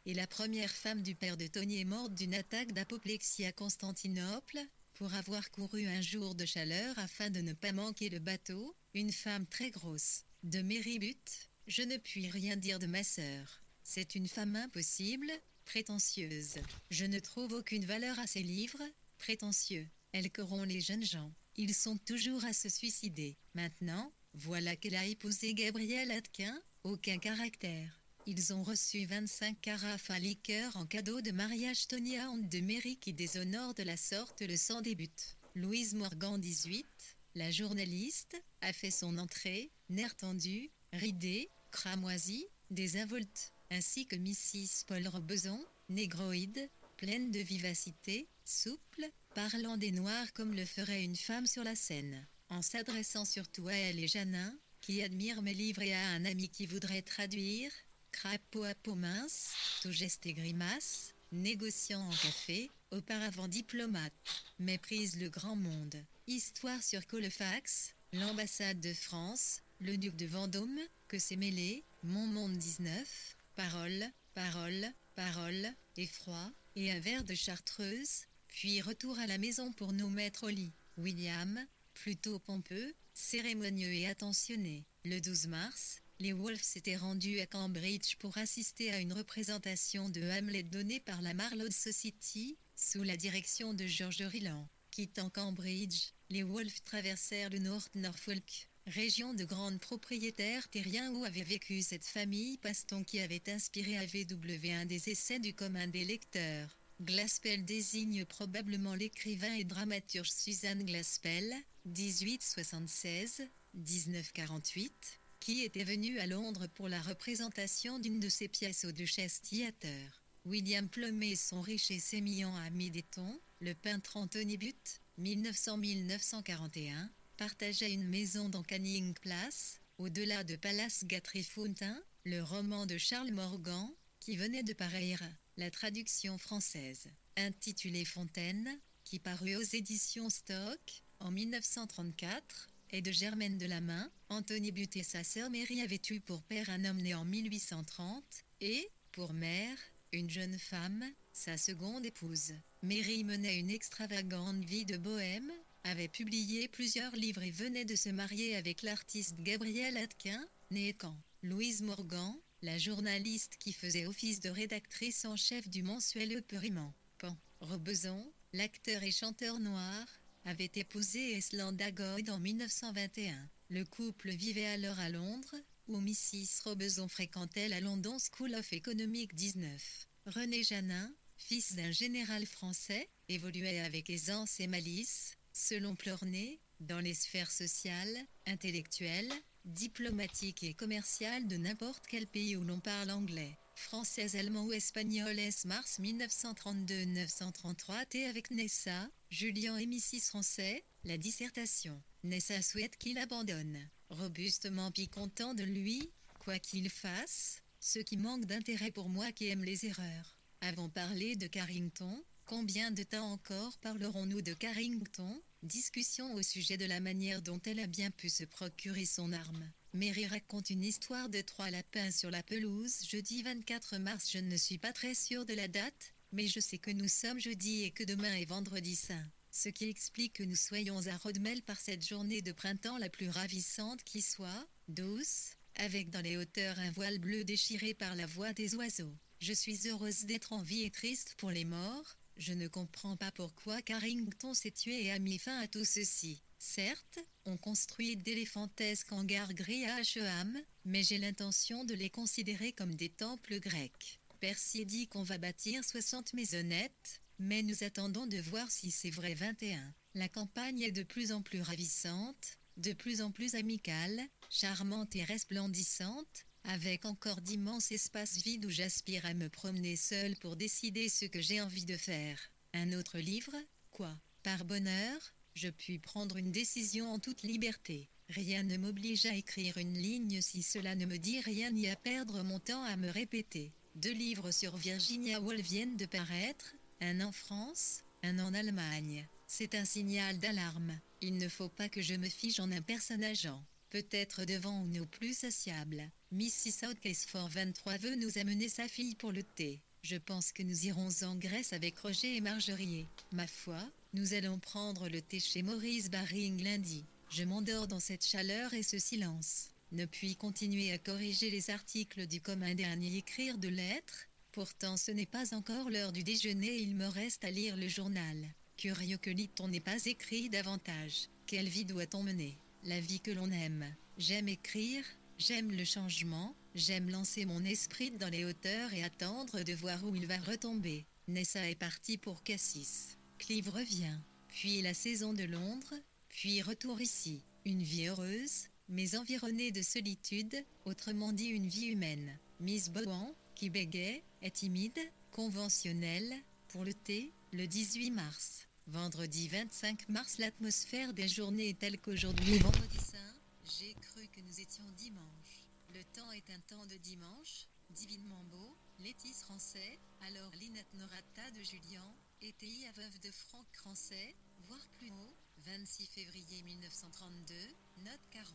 Et la première femme du père de Tony est morte d'une attaque d'apoplexie à Constantinople, pour avoir couru un jour de chaleur afin de ne pas manquer le bateau, une femme très grosse. De Méribut, je ne puis rien dire de ma sœur. C'est une femme impossible, prétentieuse. Je ne trouve aucune valeur à ses livres, prétentieux. Elle corrompt les jeunes gens. Ils sont toujours à se suicider. Maintenant, voilà qu'elle a épousé Gabriel Atquin, aucun caractère. Ils ont reçu 25 carafes à liqueur en cadeau de mariage. Tony a honte de Mary qui déshonore de la sorte le sang des buts. Louise Morgan 18, la journaliste, a fait son entrée, nerfs tendus, ridés, cramoisis, désinvolte, ainsi que Mrs. Paul Robeson, négroïde, pleine de vivacité, souple, parlant des Noirs comme le ferait une femme sur la scène, en s'adressant surtout à elle et Janin, qui admire mes livres, et à un ami qui voudrait traduire, crapaud à peau mince, tout geste et grimace, négociant en café, auparavant diplomate, méprise le grand monde. Histoire sur Colfax, l'ambassade de France, le duc de Vendôme, que c'est mêlé, Mon Monde 19, parole, parole, parole, effroi, et un verre de chartreuse, puis retour à la maison pour nous mettre au lit. William, plutôt pompeux, cérémonieux et attentionné. Le 12 mars, les Woolfs s'étaient rendus à Cambridge pour assister à une représentation de Hamlet donnée par la Marlowe Society, sous la direction de George Ryland. Quittant Cambridge, les Woolfs traversèrent le North Norfolk, région de grandes propriétaires terriens où avait vécu cette famille Paston qui avait inspiré à VW un des essais du commun des lecteurs. Glaspell désigne probablement l'écrivain et dramaturge Susan Glaspell, 1876-1948, qui était venu à Londres pour la représentation d'une de ses pièces au Duchess Theatre. William Plumet et son riche et sémillant ami d'Eton, le peintre Anthony Butt, 1900-1941, partageaient une maison dans Canning Place, au-delà de Palace Guthrie Fountain, le roman de Charles Morgan, qui venait de paraître, la traduction française, intitulée Fontaine, qui parut aux éditions Stock, en 1934, et de Germaine Delamain. Anthony Butt et sa sœur Mary avaient eu pour père un homme né en 1830, et, pour mère, une jeune femme, sa seconde épouse. Mary menait une extravagante vie de bohème, avait publié plusieurs livres et venait de se marier avec l'artiste Gabriel Atquin, né Caen. Louise Morgan, la journaliste qui faisait office de rédactrice en chef du mensuel Eperiment. Pan Robeson, l'acteur et chanteur noir, avait épousé Eslanda Goyd en 1921. Le couple vivait alors à Londres, où Mrs. Robeson fréquentait la London School of Economic 19. René Janin, fils d'un général français, évoluait avec aisance et malice, selon Plornay, dans les sphères sociales, intellectuelles, diplomatiques et commerciales de n'importe quel pays où l'on parle anglais, français, allemand ou espagnol. Mars 1932-933 T avec Nessa, Julien et Mrs. Français, la dissertation. Nessa souhaite qu'il abandonne, robustement puis content de lui, quoi qu'il fasse, ce qui manque d'intérêt pour moi qui aime les erreurs. Avons parlé de Carrington, combien de temps encore parlerons-nous de Carrington? Discussion au sujet de la manière dont elle a bien pu se procurer son arme. Mary raconte une histoire de 3 lapins sur la pelouse jeudi 24 mars. Je ne suis pas très sûre de la date, mais je sais que nous sommes jeudi et que demain est vendredi saint. Ce qui explique que nous soyons à Rodmel par cette journée de printemps la plus ravissante qui soit, douce, avec dans les hauteurs un voile bleu déchiré par la voix des oiseaux. Je suis heureuse d'être en vie et triste pour les morts. Je ne comprends pas pourquoi Carrington s'est tué et a mis fin à tout ceci. Certes, on construit d'éléphantesques hangars gris à Asheham, mais j'ai l'intention de les considérer comme des temples grecs. Percy dit qu'on va bâtir 60 maisonnettes, mais nous attendons de voir si c'est vrai. 21. La campagne est de plus en plus ravissante, de plus en plus amicale, charmante et resplendissante, avec encore d'immenses espaces vides où j'aspire à me promener seul pour décider ce que j'ai envie de faire. Un autre livre? Quoi? Par bonheur, je puis prendre une décision en toute liberté. Rien ne m'oblige à écrire une ligne si cela ne me dit rien ni à perdre mon temps à me répéter. 2 livres sur Virginia Woolf viennent de paraître, un en France, un en Allemagne. C'est un signal d'alarme. Il ne faut pas que je me fige en un personnage. Peut-être devant nous plus sociable. Mrs. Outcasford 23 veut nous amener sa fille pour le thé. Je pense que nous irons en Grèce avec Roger et Marjorie. Ma foi, nous allons prendre le thé chez Maurice Baring lundi. Je m'endors dans cette chaleur et ce silence. Ne puis continuer à corriger les articles du commun des ni écrire de lettres. Pourtant ce n'est pas encore l'heure du déjeuner et il me reste à lire le journal. Curieux que lit-on n'ait pas écrit davantage. Quelle vie doit-on mener? La vie que l'on aime. J'aime écrire, j'aime le changement, j'aime lancer mon esprit dans les hauteurs et attendre de voir où il va retomber. Nessa est partie pour Cassis. Clive revient, puis la saison de Londres, puis retour ici. Une vie heureuse, mais environnée de solitude, autrement dit une vie humaine. Miss Bowen, qui bégaie, est timide, conventionnelle, Pour le thé, le 18 mars. Vendredi 25 mars, l'atmosphère des journées est telle qu'aujourd'hui, vendredi saint, j'ai cru que nous étions dimanche. Le temps est un temps de dimanche, divinement beau, Létis Rancet, alors Linette Norata de Julien, ETI à veuve de Franck Rancet, voire plus haut, 26 février 1932, note 40.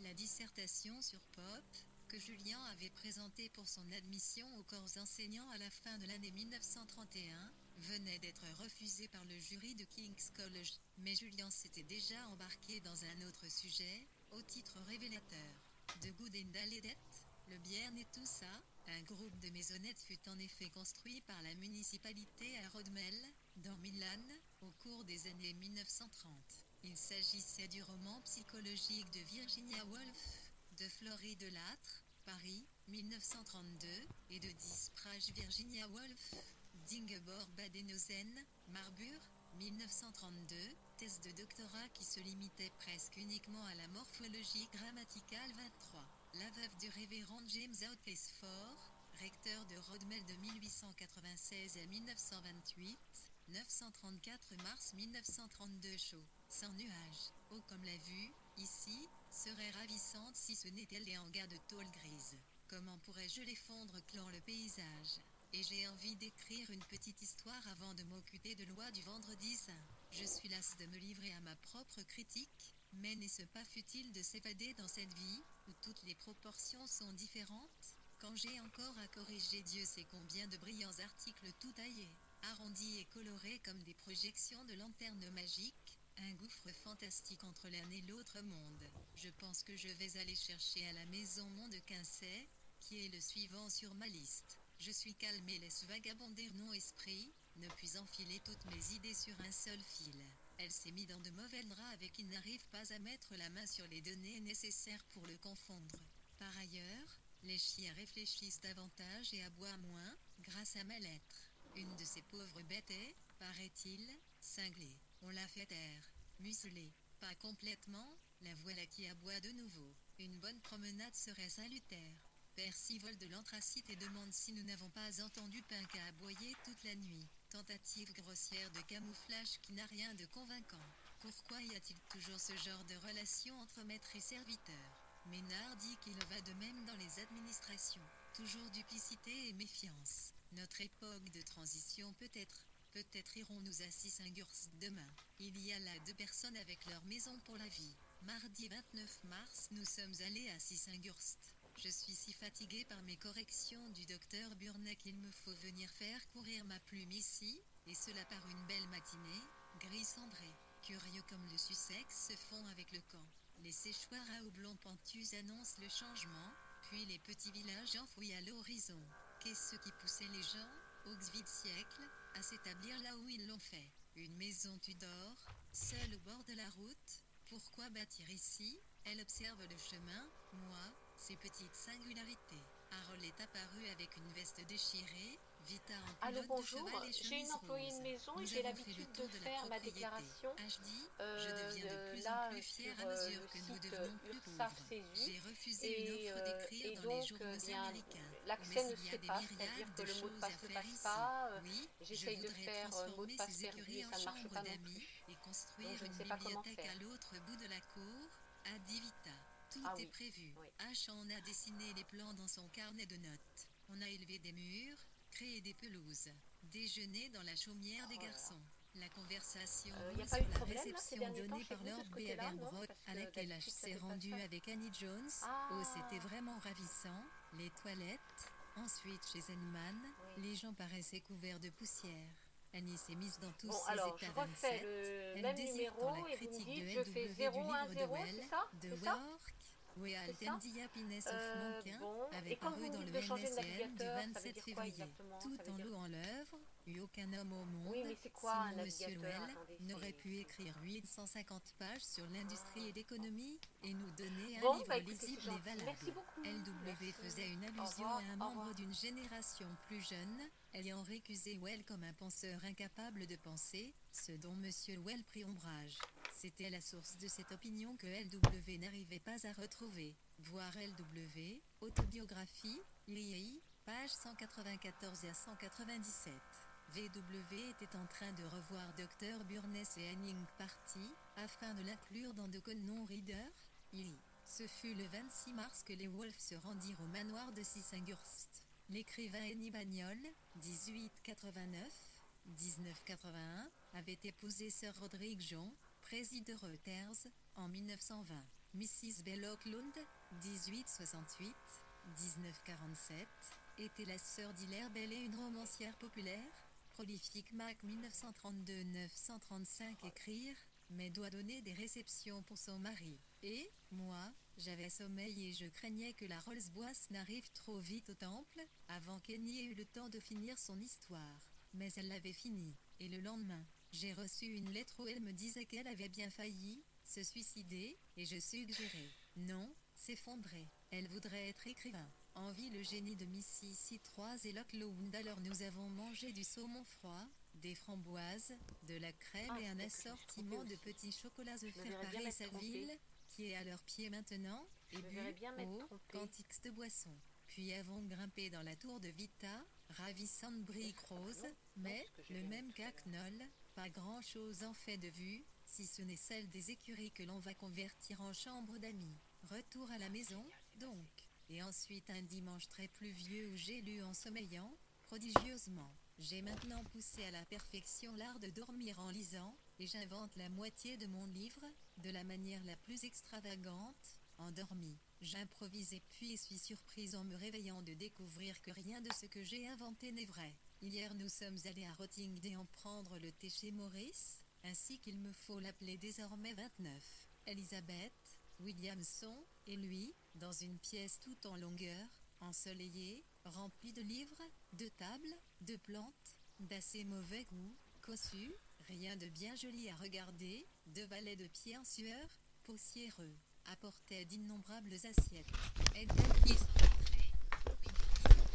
La dissertation sur Pop, que Julien avait présentée pour son admission au corps enseignant à la fin de l'année 1931, venait d'être refusée par le jury de King's College, mais Julien s'était déjà embarqué dans un autre sujet, au titre révélateur. De Gudendaledet, le Bierne et tout ça, un groupe de maisonnettes fut en effet construit par la municipalité à Rodmel, dans Milan, au cours des années 1930. Il s'agissait du roman psychologique de Virginia Woolf, de Flory Delattre, Paris, 1932, et de Disprage Virginia Woolf, d'Ingeborg Badenhausen, Marburg, 1932, thèse de doctorat qui se limitait presque uniquement à la morphologie grammaticale 23. La veuve du révérend James Outcasford, recteur de Rodmel de 1896 à 1928, 934 mars 1932 chaud, sans nuages, haut comme la vue, ici, serait ravissante si ce n'était les hangars de tôle grise. Comment pourrais-je les fondre clant le paysage? Et j'ai envie d'écrire une petite histoire avant de m'occuper de loi du vendredi saint. Je suis lasse de me livrer à ma propre critique, mais n'est-ce pas futile de s'évader dans cette vie, où toutes les proportions sont différentes? Quand j'ai encore à corriger Dieu sait combien de brillants articles tout taillés, arrondis et colorés comme des projections de lanternes magiques, un gouffre fantastique entre l'un et l'autre monde. Je pense que je vais aller chercher à la maison Mont de Quincey, qui est le suivant sur ma liste. Je suis calme et laisse vagabonder mon esprit, ne puis enfiler toutes mes idées sur un seul fil. Elle s'est mise dans de mauvais draps avec qui n'arrive pas à mettre la main sur les données nécessaires pour le confondre. Par ailleurs, les chiens réfléchissent davantage et aboient moins, grâce à ma lettre. Une de ces pauvres bêtes est, paraît-il, cinglée. On l'a fait taire, muselée, pas complètement, la voilà qui aboie de nouveau. Une bonne promenade serait salutaire. Percy vole de l'anthracite et demande si nous n'avons pas entendu Pinca aboyer toute la nuit. Tentative grossière de camouflage qui n'a rien de convaincant. Pourquoi y a-t-il toujours ce genre de relation entre maître et serviteur? Ménard dit qu'il va de même dans les administrations. Toujours duplicité et méfiance. Notre époque de transition peut-être. Peut-être irons-nous à Sissinghurst demain. Il y a là 2 personnes avec leur maison pour la vie. Mardi 29 mars, nous sommes allés à Sissinghurst. Je suis si fatiguée par mes corrections du docteur Burnet qu'il me faut venir faire courir ma plume ici, et cela par une belle matinée, gris cendré. Curieux comme le Sussex se fond avec le camp. Les séchoirs à houblon pentus annoncent le changement, puis les petits villages enfouis à l'horizon. Qu'est-ce qui poussait les gens, au XVIIIe siècle, à s'établir là où ils l'ont fait? Une maison Tudor, seule au bord de la route. Pourquoi bâtir ici? Elle observe le chemin, moi, ses petites singularités. Harold est apparu avec une veste déchirée, Vita en Allô, culotte de bonjour. cheval et J'ai une chemise employée de rose. maison et Nous j'ai avons fait le l'habitude de tour de la faire ma propriété. déclaration HD, je deviens de plus en là plus sur fière à mesure le que nous site devenons plus URSAF pauvres. CESU J'ai refusé une offre d'écrire et dans les donc journaux bien américains. Mais l'accès ne il se y fait a des pas, c'est-à-dire myriades que de le mot de choses à passe ne faire passe ici. pas. Oui, je J'essaye de voudrais faire mot de transformer passe ces perdu écuries et en ça ne marche chambres pas non d'amis plus. et Donc construire je ne une sais pas comment bibliothèque faire. à l'autre bout de la cour, à Divita. Tout Ah est oui, prévu. oui. H en a dessiné les plans dans son carnet de notes. On a élevé des murs, créé des pelouses. Déjeuner dans la chaumière des Oh là là. garçons. La conversation Il n'y a roule pas eu sur de la problème là ces réception derniers temps donnée chez par vous de Lord ce B. côté-là, non? Avermbrot Parce à que laquelle d'habitude H ça s'est dépasse rendu pas. avec Annie Jones. Oh, c'était Ah vraiment ravissant. Les toilettes. Ensuite, chez Zenman, oui. les gens paraissaient couverts de poussière. Annie s'est mise dans tous Bon, ses alors je états refais 27. le Elle même désire tant la numéro et vous me critique de dites je fais LW du livre de 010, Well, c'est ça? de C'est ça? Work, C'est Wealt and ça? the Happiness of Monquin, Bon, avait et quand vous paru me dans dites le de changer de NSM du navigateur, ça veut 27 dire quoi février. exactement? Tout Ça veut en dire... l'eau en l'œuvre, eut aucun homme au Oui, monde, mais c'est quoi un Simon Monsieur navigateur? Well, Attendez, n'aurait pu écrire 850 pages sur l'industrie et Ah, bon. l'économie, et nous donner un Bon, bah livre écoutez, c'est lisible et gentil. Merci valable. beaucoup. LW Merci. faisait une Au allusion à revoir, un au membre revoir. d'une génération plus jeune, ayant récusé Well comme un penseur incapable de penser, ce dont Monsieur Well prit ombrage. C'était la source de cette opinion que LW n'arrivait pas à retrouver. Voir LW, autobiographie, l'II, page 194 à 197. VW était en train de revoir Dr Burness et Henning Party, afin de l'inclure dans de non reader. Ce fut le 26 mars que les Wolves se rendirent au manoir de Sissinghurst. L'écrivain Henny Bagnol, 1889-1981, avait épousé Sir Roderick John, président de Reuters, en 1920. Mrs. Belloc Lund, 1868-1947, était la sœur d'Hilaire Bellet, une romancière populaire, prolifique. Mac 1932-935 écrire, mais doit donner des réceptions pour son mari. Et, moi, j'avais sommeil et je craignais que la Rolls-Royce n'arrive trop vite au temple, avant qu'Henny ait eu le temps de finir son histoire. Mais elle l'avait fini, et le lendemain, j'ai reçu une lettre où elle me disait qu'elle avait bien failli se suicider, et je suggérais, non, s'effondrer. Elle voudrait être écrivain. Envie le génie de Missy Citroise et Locklound. Alors nous avons mangé du saumon froid, des framboises, de la crème et un assortiment de petits chocolats œufs préparés sa ville, qui est à leurs pieds maintenant, et bu quantité de boissons. Puis avons grimpé dans la tour de Vita, ravissante brique rose, mais, le même qu'à Knoll, pas grand-chose en fait de vue, si ce n'est celle des écuries que l'on va convertir en chambre d'amis. Retour à la maison, donc. Et ensuite un dimanche très pluvieux où j'ai lu en sommeillant, prodigieusement. J'ai maintenant poussé à la perfection l'art de dormir en lisant, et j'invente la moitié de mon livre, de la manière la plus extravagante, endormi. J'improvise et puis suis surprise en me réveillant de découvrir que rien de ce que j'ai inventé n'est vrai. Hier nous sommes allés à Rottingdean prendre le thé chez Maurice, ainsi qu'il me faut l'appeler désormais 29. Elisabeth, Williamson, et lui, dans une pièce toute en longueur, ensoleillée, remplie de livres, de tables, de plantes, d'assez mauvais goût, cossus, rien de bien joli à regarder, de valets de pied en sueur, poussiéreux, apportaient d'innombrables assiettes, et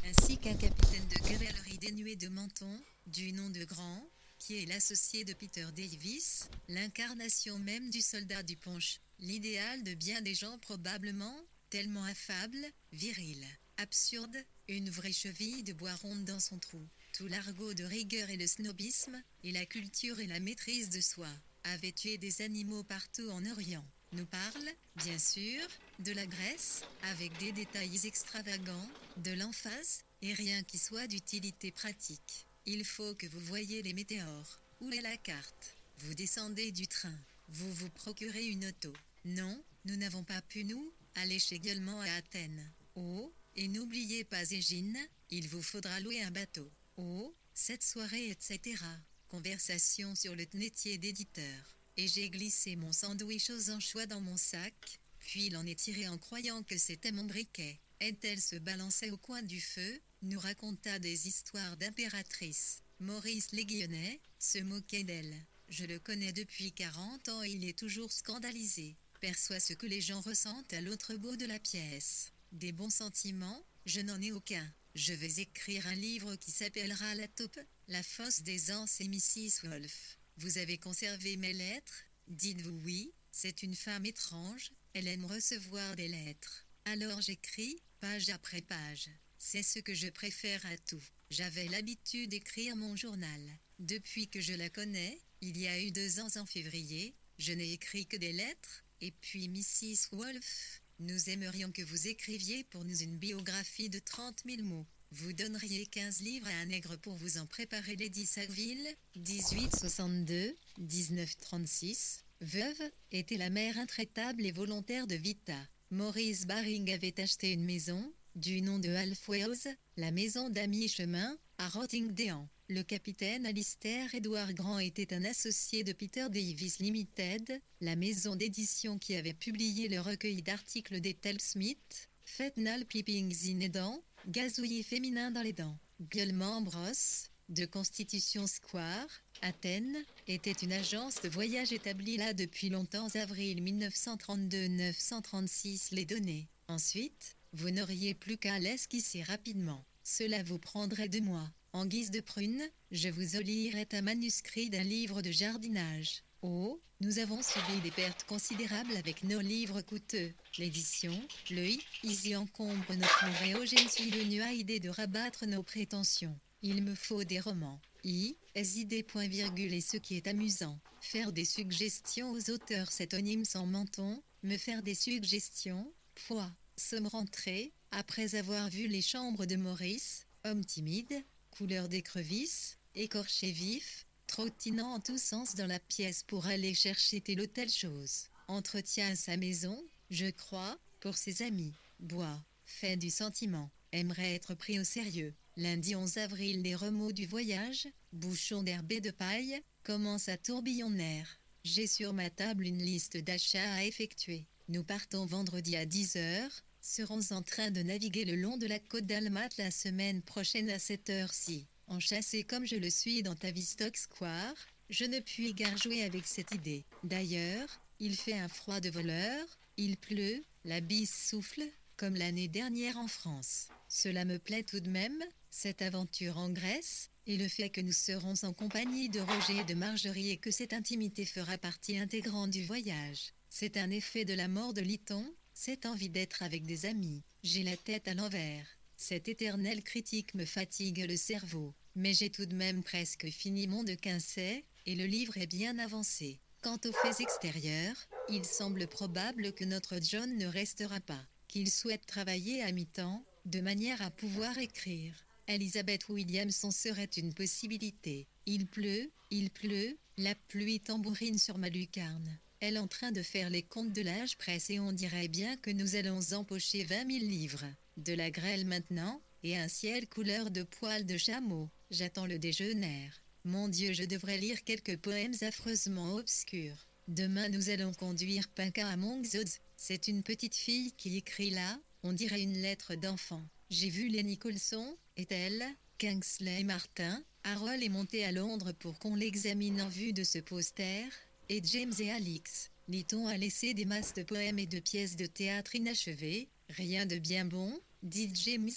ainsi qu'un capitaine de cavalerie dénué de menton, du nom de Grand, qui est l'associé de Peter Davis, l'incarnation même du soldat du punch, l'idéal de bien des gens probablement, tellement affable, viril, absurde, une vraie cheville de bois ronde dans son trou. Tout l'argot de rigueur et le snobisme, et la culture et la maîtrise de soi, avait tué des animaux partout en Orient. Nous parle, bien sûr, de la Grèce, avec des détails extravagants, de l'emphase, et rien qui soit d'utilité pratique. Il faut que vous voyiez les météores. Où est la carte? Vous descendez du train. Vous vous procurez une auto. Non, nous n'avons pas pu nous aller chez Gueulement à Athènes. Oh, et n'oubliez pas Égine, il vous faudra louer un bateau. Oh, cette soirée, etc. Conversation sur le métier d'éditeur. Et j'ai glissé mon sandwich aux anchois dans mon sac, puis l'en ai tiré en croyant que c'était mon briquet. Et elle se balançait au coin du feu, nous raconta des histoires d'impératrices. Maurice Léguionnet se moquait d'elle. Je le connais depuis 40 ans et il est toujours scandalisé. Perçoit ce que les gens ressentent à l'autre bout de la pièce. Des bons sentiments, je n'en ai aucun. Je vais écrire un livre qui s'appellera La taupe, la fosse des anses et Mrs. Wolf. Vous avez conservé mes lettres? Dites-vous oui, c'est une femme étrange, elle aime recevoir des lettres. Alors j'écris, page après page. C'est ce que je préfère à tout. J'avais l'habitude d'écrire mon journal. Depuis que je la connais, il y a eu 2 ans en février, je n'ai écrit que des lettres, et puis Mrs. Wolf, nous aimerions que vous écriviez pour nous une biographie de 30 000 mots. Vous donneriez 15 livres à un nègre pour vous en préparer. Lady Sackville, 1862-1936, veuve, était la mère intraitable et volontaire de Vita. Maurice Baring avait acheté une maison, du nom de Halfwells, la maison d'Amy Chemin, à Rottingdean. Le capitaine Alistair Edward Grant était un associé de Peter Davis Limited, la maison d'édition qui avait publié le recueil d'articles d'Ethel Smith, Fethnal Peepings in Dents, gazouillis féminin dans les dents. Gueulement Brosse, de Constitution Square, Athènes, était une agence de voyage établie là depuis longtemps. Avril 1932-936 les données. Ensuite, vous n'auriez plus qu'à l'esquisser rapidement. Cela vous prendrait 2 mois. En guise de prune, je vous lirai un manuscrit d'un livre de jardinage. Oh, nous avons subi des pertes considérables avec nos livres coûteux. L'édition, y encombre notre nouveau. Je ne suis venu à idée de rabattre nos prétentions. Il me faut des romans. Et ce qui est amusant, faire des suggestions aux auteurs sétonymes sans menton, me faire des suggestions, sommes rentrés, après avoir vu les chambres de Maurice, homme timide, couleur d'écrevisse, écorché vif, trottinant en tous sens dans la pièce pour aller chercher telle ou telle chose. Entretient à sa maison, je crois, pour ses amis. Bois, fait du sentiment, aimerait être pris au sérieux. Lundi 11 avril, les remous du voyage, bouchon d'herbe et de paille, commence à tourbillonner. J'ai sur ma table une liste d'achats à effectuer. Nous partons vendredi à 10h, serons en train de naviguer le long de la côte d'Almat la semaine prochaine à cette heure-ci. Enchâssé comme je le suis dans Tavistock Square, je ne puis guère jouer avec cette idée. D'ailleurs, il fait un froid de voleur, il pleut, la bise souffle, comme l'année dernière en France. Cela me plaît tout de même, cette aventure en Grèce, et le fait que nous serons en compagnie de Roger et de Marjorie et que cette intimité fera partie intégrante du voyage. C'est un effet de la mort de Lyton, cette envie d'être avec des amis. J'ai la tête à l'envers. Cette éternelle critique me fatigue le cerveau. Mais j'ai tout de même presque fini mon de Quincey, et le livre est bien avancé. Quant aux faits extérieurs, il semble probable que notre John ne restera pas, qu'il souhaite travailler à mi-temps, de manière à pouvoir écrire. Elizabeth Williamson serait une possibilité. Il pleut, la pluie tambourine sur ma lucarne. Elle est en train de faire les comptes de l'âge presse et on dirait bien que nous allons empocher 20 000 livres. De la grêle maintenant, et un ciel couleur de poils de chameau. J'attends le déjeuner. Mon Dieu, je devrais lire quelques poèmes affreusement obscurs. Demain nous allons conduire Pinka à Monkshood. C'est une petite fille qui écrit là, on dirait une lettre d'enfant. J'ai vu les Nicholson, et elle, Kingsley Martin. Harold est monté à Londres pour qu'on l'examine en vue de ce poster, et James et Alix. Lyton a laissé des masses de poèmes et de pièces de théâtre inachevées, rien de bien bon, dit James,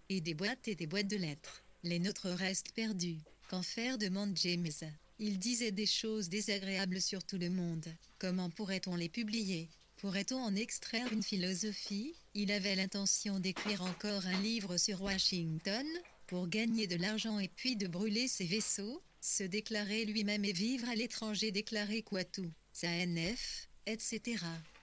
et des boîtes de lettres. Les nôtres restent perdus. Qu'en faire, demande James. Il disait des choses désagréables sur tout le monde. Comment pourrait-on les publier? Pourrait-on en extraire une philosophie? Il avait l'intention d'écrire encore un livre sur Washington, pour gagner de l'argent et puis de brûler ses vaisseaux, se déclarer lui-même et vivre à l'étranger, déclarer quoi tout, sa NF, etc.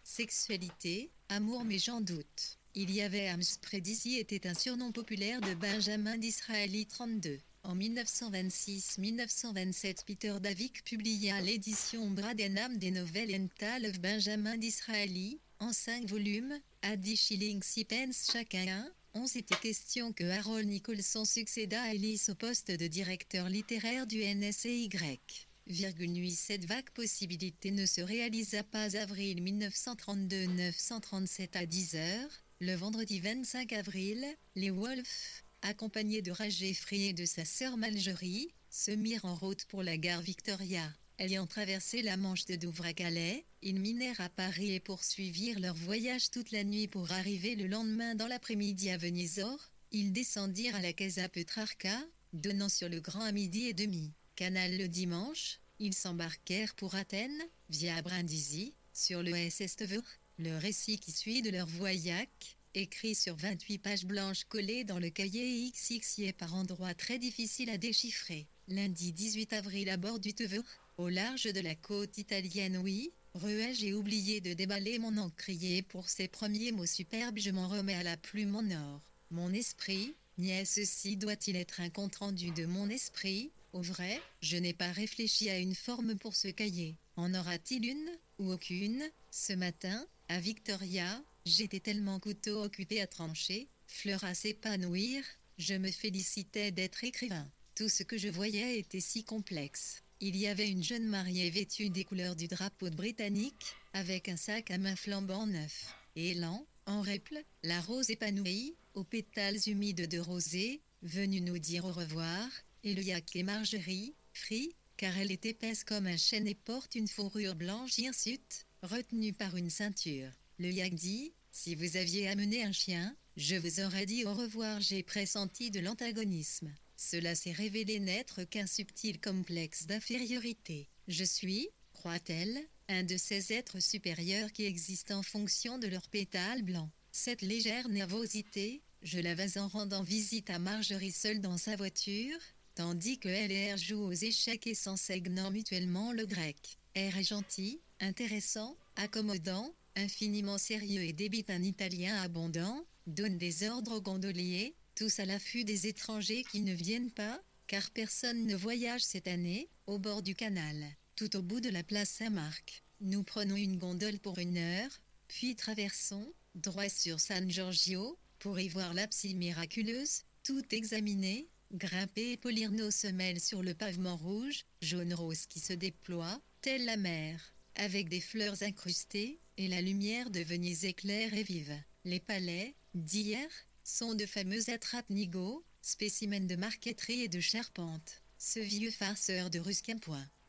Sexualité, amour, mais j'en doute. Il y avait Amspredisi était un surnom populaire de Benjamin Disraeli 32. En 1926-1927, Peter Davik publia à l'édition Bradenham des nouvelles Entales of Benjamin Disraeli, en 5 volumes, à 10 shillings 6 pence chacun. On s'était question que Harold Nicholson succéda à Ellis au poste de directeur littéraire du NSY. Cette vague possibilité ne se réalisa pas avril 1932 937 à 10h. Le vendredi 25 avril, les Wolfe, accompagnés de Roger Free et de sa sœur Marjorie, se mirent en route pour la gare Victoria. Ayant traversé la Manche de Douvres à Calais, ils minèrent à Paris et poursuivirent leur voyage toute la nuit pour arriver le lendemain dans l'après-midi à Venizor. Ils descendirent à la Casa Petrarca, donnant sur le Grand à midi et demi. Canal le dimanche, ils s'embarquèrent pour Athènes, via Brindisi, sur le SS Teveur. Le récit qui suit de leur voyage, écrit sur 28 pages blanches collées dans le cahier XXI par endroits très difficiles à déchiffrer. Lundi 18 avril à bord du Teveur, au large de la côte italienne, oui, j'ai oublié de déballer mon encrier pour ces premiers mots superbes, je m'en remets à la plume en or. Mon esprit, ceci doit-il être un compte-rendu de mon esprit? Au vrai, je n'ai pas réfléchi à une forme pour ce cahier. En aura-t-il une, ou aucune? Ce matin, à Victoria, j'étais tellement couteau occupé à trancher, fleur à s'épanouir, je me félicitais d'être écrivain. Tout ce que je voyais était si complexe. Il y avait une jeune mariée vêtue des couleurs du drapeau britannique, avec un sac à main flambant neuf. Élan, en réple, la rose épanouie, aux pétales humides de rosée, venue nous dire au revoir, et le yak et Marjorie, Free, car elle est épaisse comme un chêne et porte une fourrure blanche hirsute, retenue par une ceinture. Le yak dit, si vous aviez amené un chien, je vous aurais dit au revoir. J'ai pressenti de l'antagonisme. Cela s'est révélé n'être qu'un subtil complexe d'infériorité. Je suis, croit-elle, un de ces êtres supérieurs qui existent en fonction de leurs pétales blancs. Cette légère nervosité, je l'avais en rendant visite à Marjorie seule dans sa voiture, tandis que L et R jouent aux échecs et s'enseignant mutuellement le grec. R est gentil, intéressant, accommodant, infiniment sérieux et débite un italien abondant, donne des ordres aux gondoliers, tous à l'affût des étrangers qui ne viennent pas, car personne ne voyage cette année, au bord du canal, tout au bout de la place Saint-Marc. Nous prenons une gondole pour 1 heure, puis traversons, droit sur San Giorgio, pour y voir l'abside miraculeuse, tout examiner, grimper et polir nos semelles sur le pavement rouge, jaune-rose qui se déploie, telle la mer, avec des fleurs incrustées, et la lumière de Venise éclaire et vive. Les palais, d'hier, sont de fameux attrape-nigauds, spécimens de marqueterie et de charpente. Ce vieux farceur de Rusquin.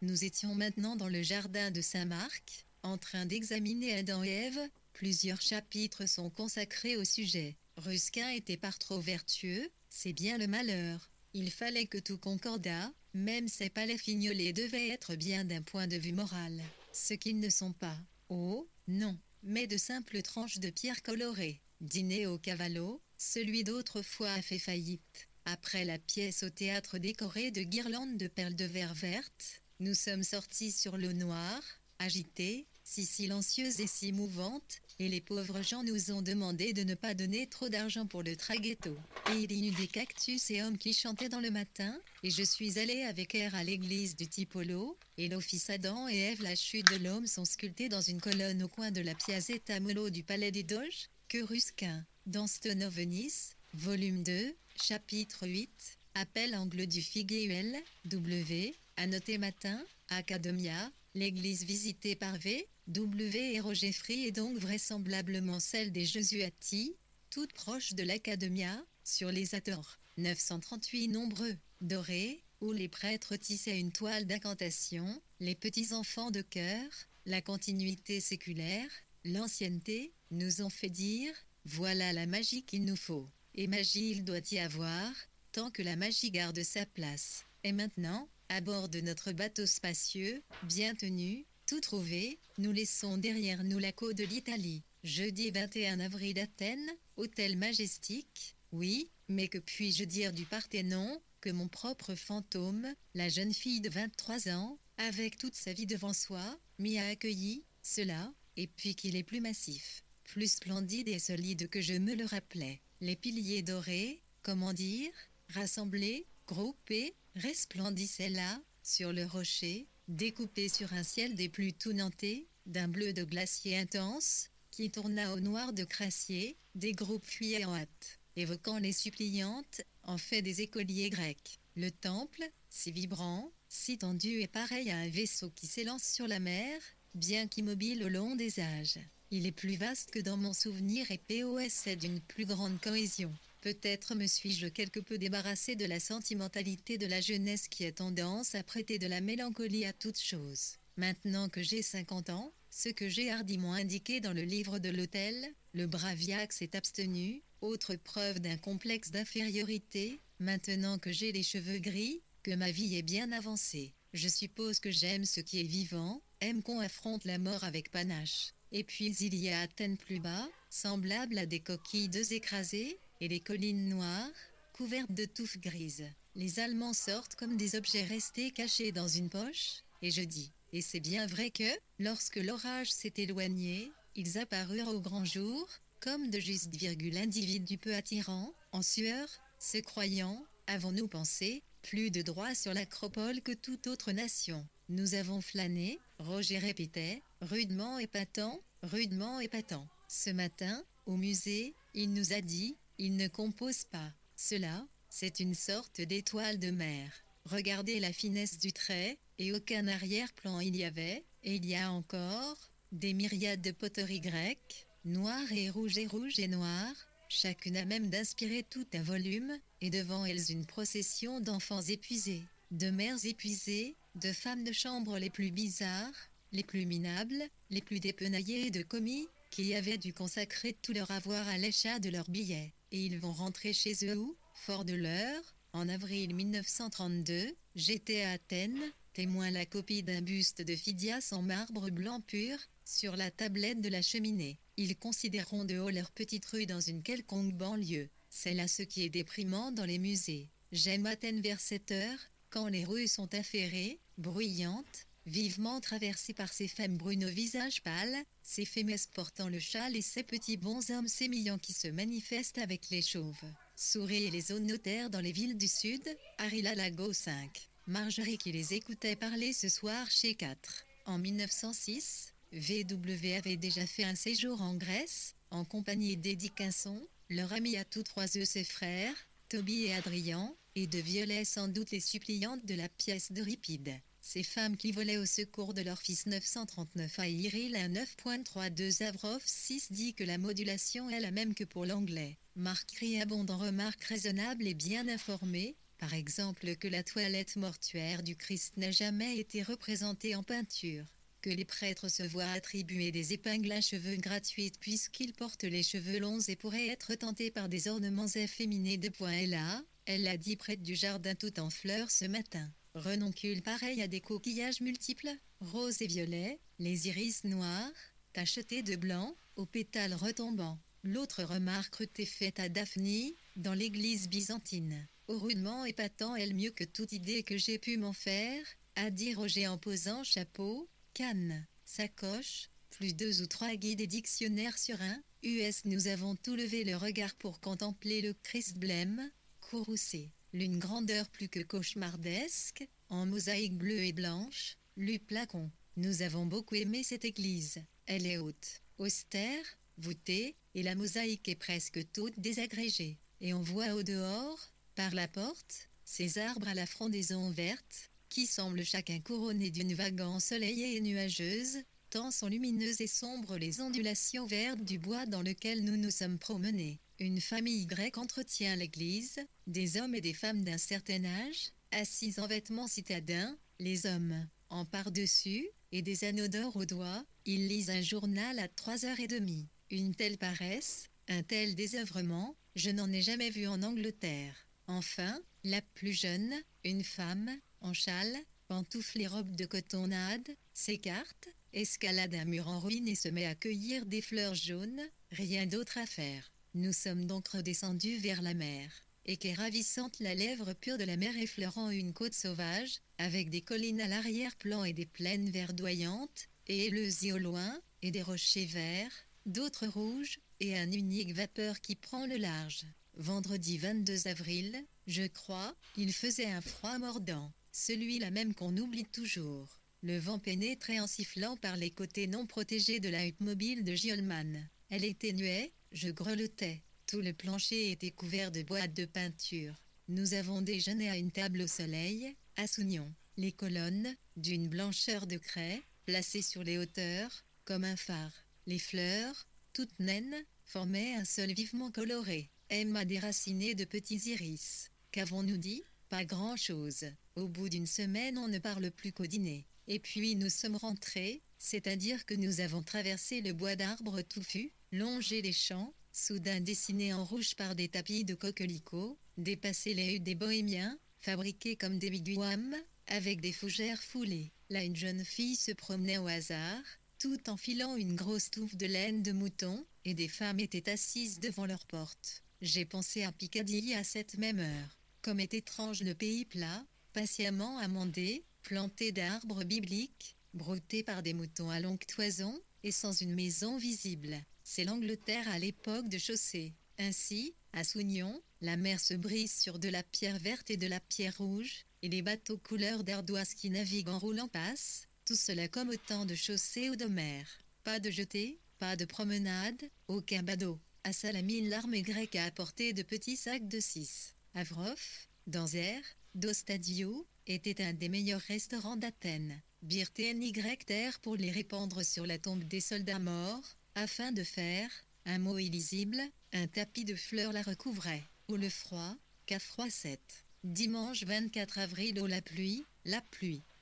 Nous étions maintenant dans le jardin de Saint-Marc, en train d'examiner Adam et Ève. Plusieurs chapitres sont consacrés au sujet. Rusquin était par trop vertueux, c'est bien le malheur. Il fallait que tout concordât, même ces palais fignolés devaient être bien d'un point de vue moral. Ce qu'ils ne sont pas. Oh, non, mais de simples tranches de pierre colorées. Dîner au Cavallo, celui d'autrefois a fait faillite. Après la pièce au théâtre décorée de guirlandes de perles de verre vertes, nous sommes sortis sur l'eau noire, agitée, si silencieuse et si mouvante, et les pauvres gens nous ont demandé de ne pas donner trop d'argent pour le traghetto. Et il y eut des cactus et hommes qui chantaient dans le matin, et je suis allé avec R à l'église du Tipolo, et l'office Adam et Ève la chute de l'homme sont sculptés dans une colonne au coin de la Piazzetta Molo du palais des Doges, que Rusquin, dans Stone of Venice, volume 2, chapitre 8, appel angle du Figuuel, W, à noter matin, Academia, l'église visitée par V, W et Roger Free est donc vraisemblablement celle des Jesuati, toute proche de l'Academia, sur les Ators, 938 nombreux, dorés, où les prêtres tissaient une toile d'incantation, les petits enfants de chœur, la continuité séculaire, l'ancienneté, nous ont fait dire, voilà la magie qu'il nous faut. Et magie il doit y avoir, tant que la magie garde sa place. Et maintenant, à bord de notre bateau spacieux, bien tenu, tout trouvé, nous laissons derrière nous la côte de l'Italie. Jeudi 21 avril Athènes, hôtel majestique, oui, mais que puis-je dire du Parthénon, que mon propre fantôme, la jeune fille de 23 ans, avec toute sa vie devant soi, m'y a accueilli, cela, et puis qu'il est plus massif, plus splendide et solide que je me le rappelais. Les piliers dorés, comment dire, rassemblés, groupés, resplendissaient là, sur le rocher, découpés sur un ciel des plus tout nantais, d'un bleu de glacier intense, qui tourna au noir de crassier, des groupes fuyaient en hâte, évoquant les suppliantes, en fait des écoliers grecs. Le temple, si vibrant, si tendu et pareil à un vaisseau qui s'élance sur la mer, bien qu'immobile au long des âges. Il est plus vaste que dans mon souvenir et POS est d'une plus grande cohésion. Peut-être me suis-je quelque peu débarrassé de la sentimentalité de la jeunesse qui a tendance à prêter de la mélancolie à toute chose. Maintenant que j'ai 50 ans, ce que j'ai hardiment indiqué dans le livre de l'hôtel, le Braviac s'est abstenu, autre preuve d'un complexe d'infériorité, maintenant que j'ai les cheveux gris, que ma vie est bien avancée. Je suppose que j'aime ce qui est vivant, aime qu'on affronte la mort avec panache. Et puis il y a Athènes plus bas, semblable à des coquilles d'œufs écrasées, et les collines noires, couvertes de touffes grises. Les Allemands sortent comme des objets restés cachés dans une poche, et je dis, et c'est bien vrai que, lorsque l'orage s'est éloigné, ils apparurent au grand jour, comme de justes individus peu attirants, en sueur, se croyant, avons-nous pensé, plus de droit sur l'acropole que toute autre nation. Nous avons flâné, Roger répétait, rudement épatant, rudement épatant. Ce matin, au musée, il nous a dit, il ne compose pas. Cela, c'est une sorte d'étoile de mer. Regardez la finesse du trait, et aucun arrière-plan il y avait, et il y a encore, des myriades de poteries grecques, noires et rouges et noires, chacune à même d'inspirer tout un volume, et devant elles une procession d'enfants épuisés, de mères épuisées, de femmes de chambre les plus bizarres, les plus minables, les plus dépenaillées et de commis, qui avaient dû consacrer tout leur avoir à l'achat de leurs billets. Et ils vont rentrer chez eux où, fort de l'heure, en avril 1932, j'étais à Athènes, témoin la copie d'un buste de Phidias en marbre blanc pur, sur la tablette de la cheminée. Ils considéreront de haut leur petite rue dans une quelconque banlieue. C'est là ce qui est déprimant dans les musées. J'aime Athènes vers 7 heures, quand les rues sont affairées, bruyantes, vivement traversées par ces femmes brunes au visage pâle, ces fémesses portant le châle et ces petits bonshommes sémillants qui se manifestent avec les chauves. Souris et les zones notaires dans les villes du Sud, Arila Lago 5. Marjorie qui les écoutait parler ce soir chez 4. En 1906, VW avait déjà fait un séjour en Grèce, en compagnie d'Eddie Quinson, leur ami à tous trois eux ses frères, Toby et Adrien, et de Violet sans doute les suppliantes de la pièce d'Euripide. Ces femmes qui volaient au secours de leur fils 939 à Iril à 9.32 Zavrov 6 dit que la modulation est la même que pour l'anglais. Marc Riabond en remarques raisonnables et bien informées, par exemple que la toilette mortuaire du Christ n'a jamais été représentée en peinture, que les prêtres se voient attribuer des épingles à cheveux gratuites puisqu'ils portent les cheveux longs et pourraient être tentés par des ornements efféminés de point et là, elle l'a dit près du jardin tout en fleurs ce matin. Renoncule pareil à des coquillages multiples, roses et violets, les iris noirs, tachetés de blanc, aux pétales retombants. L'autre remarque est faite à Daphne, dans l'église byzantine. Au rudement épatant elle mieux que toute idée que j'ai pu m'en faire, a dit Roger en posant chapeau, canne, sacoche, plus 2 ou 3 guides et dictionnaires sur un, US nous avons tout levé le regard pour contempler le Christ blême, courroucé. L'une grandeur plus que cauchemardesque, en mosaïque bleue et blanche, lu Placon. Nous avons beaucoup aimé cette église. Elle est haute, austère, voûtée, et la mosaïque est presque toute désagrégée. Et on voit au dehors, par la porte, ces arbres à la frondaison verte, qui semblent chacun couronnés d'une vague ensoleillée et nuageuse, tant sont lumineuses et sombres les ondulations vertes du bois dans lequel nous nous sommes promenés. Une famille grecque entretient l'église, des hommes et des femmes d'un certain âge, assis en vêtements citadins, les hommes, en par-dessus, et des anneaux d'or aux doigts, ils lisent un journal à 3h30. Une telle paresse, un tel désœuvrement, je n'en ai jamais vu en Angleterre. Enfin, la plus jeune, une femme, en châle, pantoufles et robes de cotonnade, s'écarte, escalade un mur en ruine et se met à cueillir des fleurs jaunes, rien d'autre à faire. Nous sommes donc redescendus vers la mer, et qu'est ravissante la lèvre pure de la mer effleurant une côte sauvage, avec des collines à l'arrière-plan et des plaines verdoyantes, et éleusies au loin, et des rochers verts, d'autres rouges, et un unique vapeur qui prend le large. Vendredi 22 avril, je crois, il faisait un froid mordant, celui-là même qu'on oublie toujours. Le vent pénétrait en sifflant par les côtés non protégés de la hutte mobile de Giolman. Elle éténuait, je grelottais. Tout le plancher était couvert de boîtes de peinture. Nous avons déjeuné à une table au soleil, à Sougnon. Les colonnes, d'une blancheur de craie, placées sur les hauteurs, comme un phare. Les fleurs, toutes naines, formaient un sol vivement coloré. Emma déracinée de petits iris. Qu'avons-nous dit? Pas grand-chose. Au bout d'une semaine, on ne parle plus qu'au dîner. Et puis nous sommes rentrés, c'est-à-dire que nous avons traversé le bois d'arbres touffus, longé les champs, soudain dessinés en rouge par des tapis de coquelicots, dépassé les huttes des bohémiens, fabriqués comme des wigwams, avec des fougères foulées. Là une jeune fille se promenait au hasard, tout en filant une grosse touffe de laine de mouton, et des femmes étaient assises devant leur porte. J'ai pensé à Piccadilly à cette même heure. Comme est étrange le pays plat, patiemment amendé, planté d'arbres bibliques, brouté par des moutons à longue toison, et sans une maison visible. C'est l'Angleterre à l'époque de chaussée. Ainsi, à Sougnon, la mer se brise sur de la pierre verte et de la pierre rouge, et les bateaux couleur d'ardoise qui naviguent en roulant passent, tout cela comme autant de chaussées ou de mer. Pas de jetée, pas de promenade, aucun badaud. À Salamine, l'armée grecque a apporté de petits sacs de 6. Avrov, Danzer, Dostadio, était un des meilleurs restaurants d'Athènes. Birtny-Terre pour les répandre sur la tombe des soldats morts, afin de faire, un mot illisible, un tapis de fleurs la recouvrait. Ou le froid, qu'à froid 7. Dimanche 24 avril au la pluie,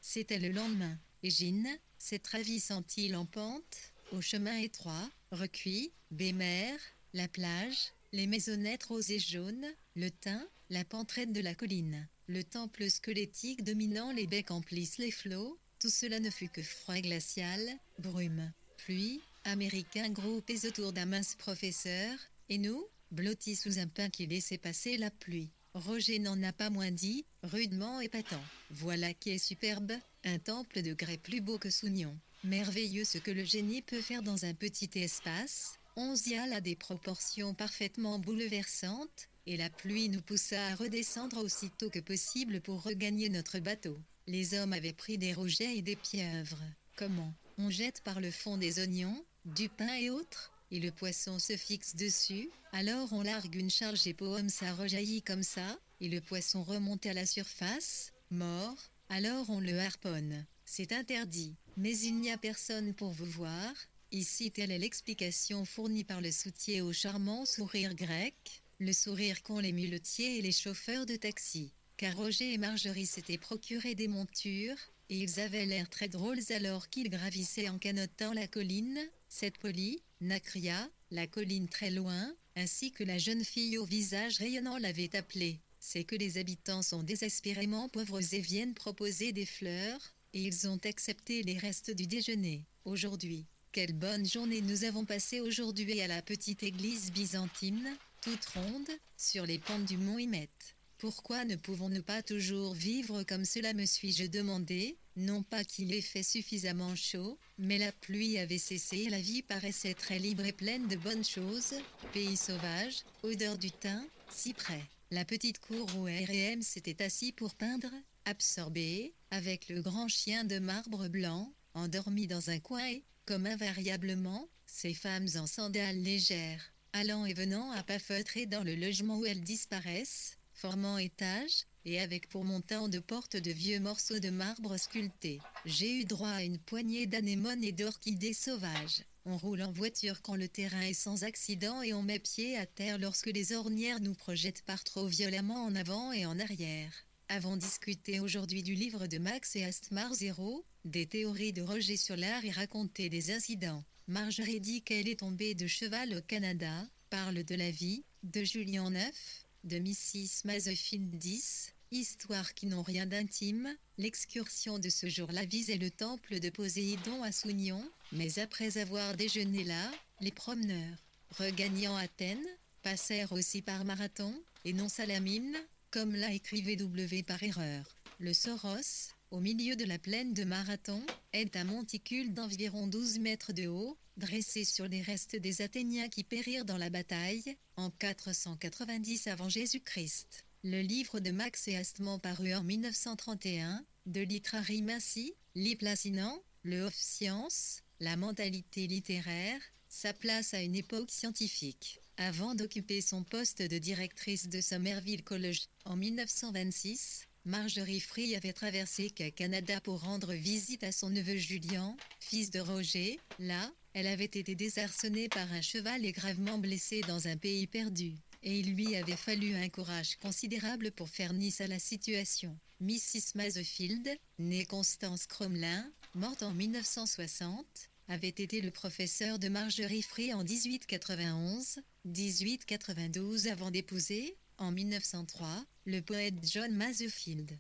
c'était le lendemain. Égine, cette ravissante île en pente, au chemin étroit, recuit, Bémer, la plage, les maisonnettes roses et jaunes, le thym, la pentraide de la colline, le temple squelettique dominant les becs emplissent les flots, tout cela ne fut que froid glacial, brume, pluie, américains groupés autour d'un mince professeur, et nous, blottis sous un pin qui laissait passer la pluie. Roger n'en a pas moins dit, rudement épatant. Voilà qui est superbe, un temple de grès plus beau que Sounion. Merveilleux ce que le génie peut faire dans un petit espace. Onzial a des proportions parfaitement bouleversantes, et la pluie nous poussa à redescendre aussitôt que possible pour regagner notre bateau. Les hommes avaient pris des rojets et des pieuvres. Comment? On jette par le fond des oignons, du pain et autres, et le poisson se fixe dessus, alors on largue une charge et pomme ça rejaillit comme ça, et le poisson remonte à la surface, mort, alors on le harponne. C'est interdit, mais il n'y a personne pour vous voir. Ici telle est l'explication fournie par le soutier au charmant sourire grec, le sourire qu'ont les muletiers et les chauffeurs de taxi. Car Roger et Marjorie s'étaient procuré des montures, et ils avaient l'air très drôles alors qu'ils gravissaient en canotant la colline, cette polie, Nacria, la colline très loin, ainsi que la jeune fille au visage rayonnant l'avait appelée. C'est que les habitants sont désespérément pauvres et viennent proposer des fleurs, et ils ont accepté les restes du déjeuner. Aujourd'hui, quelle bonne journée nous avons passée aujourd'hui à la petite église byzantine, toute ronde, sur les pentes du mont Hymet. Pourquoi ne pouvons-nous pas toujours vivre comme cela, me suis-je demandé, non pas qu'il ait fait suffisamment chaud, mais la pluie avait cessé et la vie paraissait très libre et pleine de bonnes choses, pays sauvage, odeur du thym, cyprès. La petite cour où R&M s'était assis pour peindre, absorbé, avec le grand chien de marbre blanc, endormi dans un coin et, comme invariablement, ces femmes en sandales légères, allant et venant à pas feutrer dans le logement où elles disparaissent, formant étage, et avec pour montant de porte de vieux morceaux de marbre sculptés. J'ai eu droit à une poignée d'anémones et d'orchidées sauvages. On roule en voiture quand le terrain est sans accident et on met pied à terre lorsque les ornières nous projettent par trop violemment en avant et en arrière. Avons discuté aujourd'hui du livre de Max et Astmar Zéro, des théories de Roger sur l'art et raconté des incidents. Marjorie dit qu'elle est tombée de cheval au Canada, parle de la vie, de Julien Neuf, de Mrs. Masefield 10, histoires qui n'ont rien d'intime. L'excursion de ce jour-là visait le temple de Poséidon à Sounion, mais après avoir déjeuné là, les promeneurs, regagnant Athènes, passèrent aussi par Marathon, et non Salamine, comme l'a écrit VW par erreur. Le Soros, au milieu de la plaine de Marathon, est un monticule d'environ 12 mètres de haut, dressé sur les restes des Athéniens qui périrent dans la bataille, en 490 avant Jésus-Christ. Le livre de Max et Astman paru en 1931, de Literary Massy, Liplacinant, le Off Science, la mentalité littéraire, sa place à une époque scientifique. Avant d'occuper son poste de directrice de Somerville College en 1926, Marjorie Free avait traversé le Canada pour rendre visite à son neveu Julien, fils de Roger. Là, elle avait été désarçonnée par un cheval et gravement blessée dans un pays perdu. Et il lui avait fallu un courage considérable pour faire nice à la situation. Mrs. Masefield, née Constance Cromlin, morte en 1960, avait été le professeur de Marjorie Free en 1891-1892 avant d'épouser, en 1903, le poète John Masefield.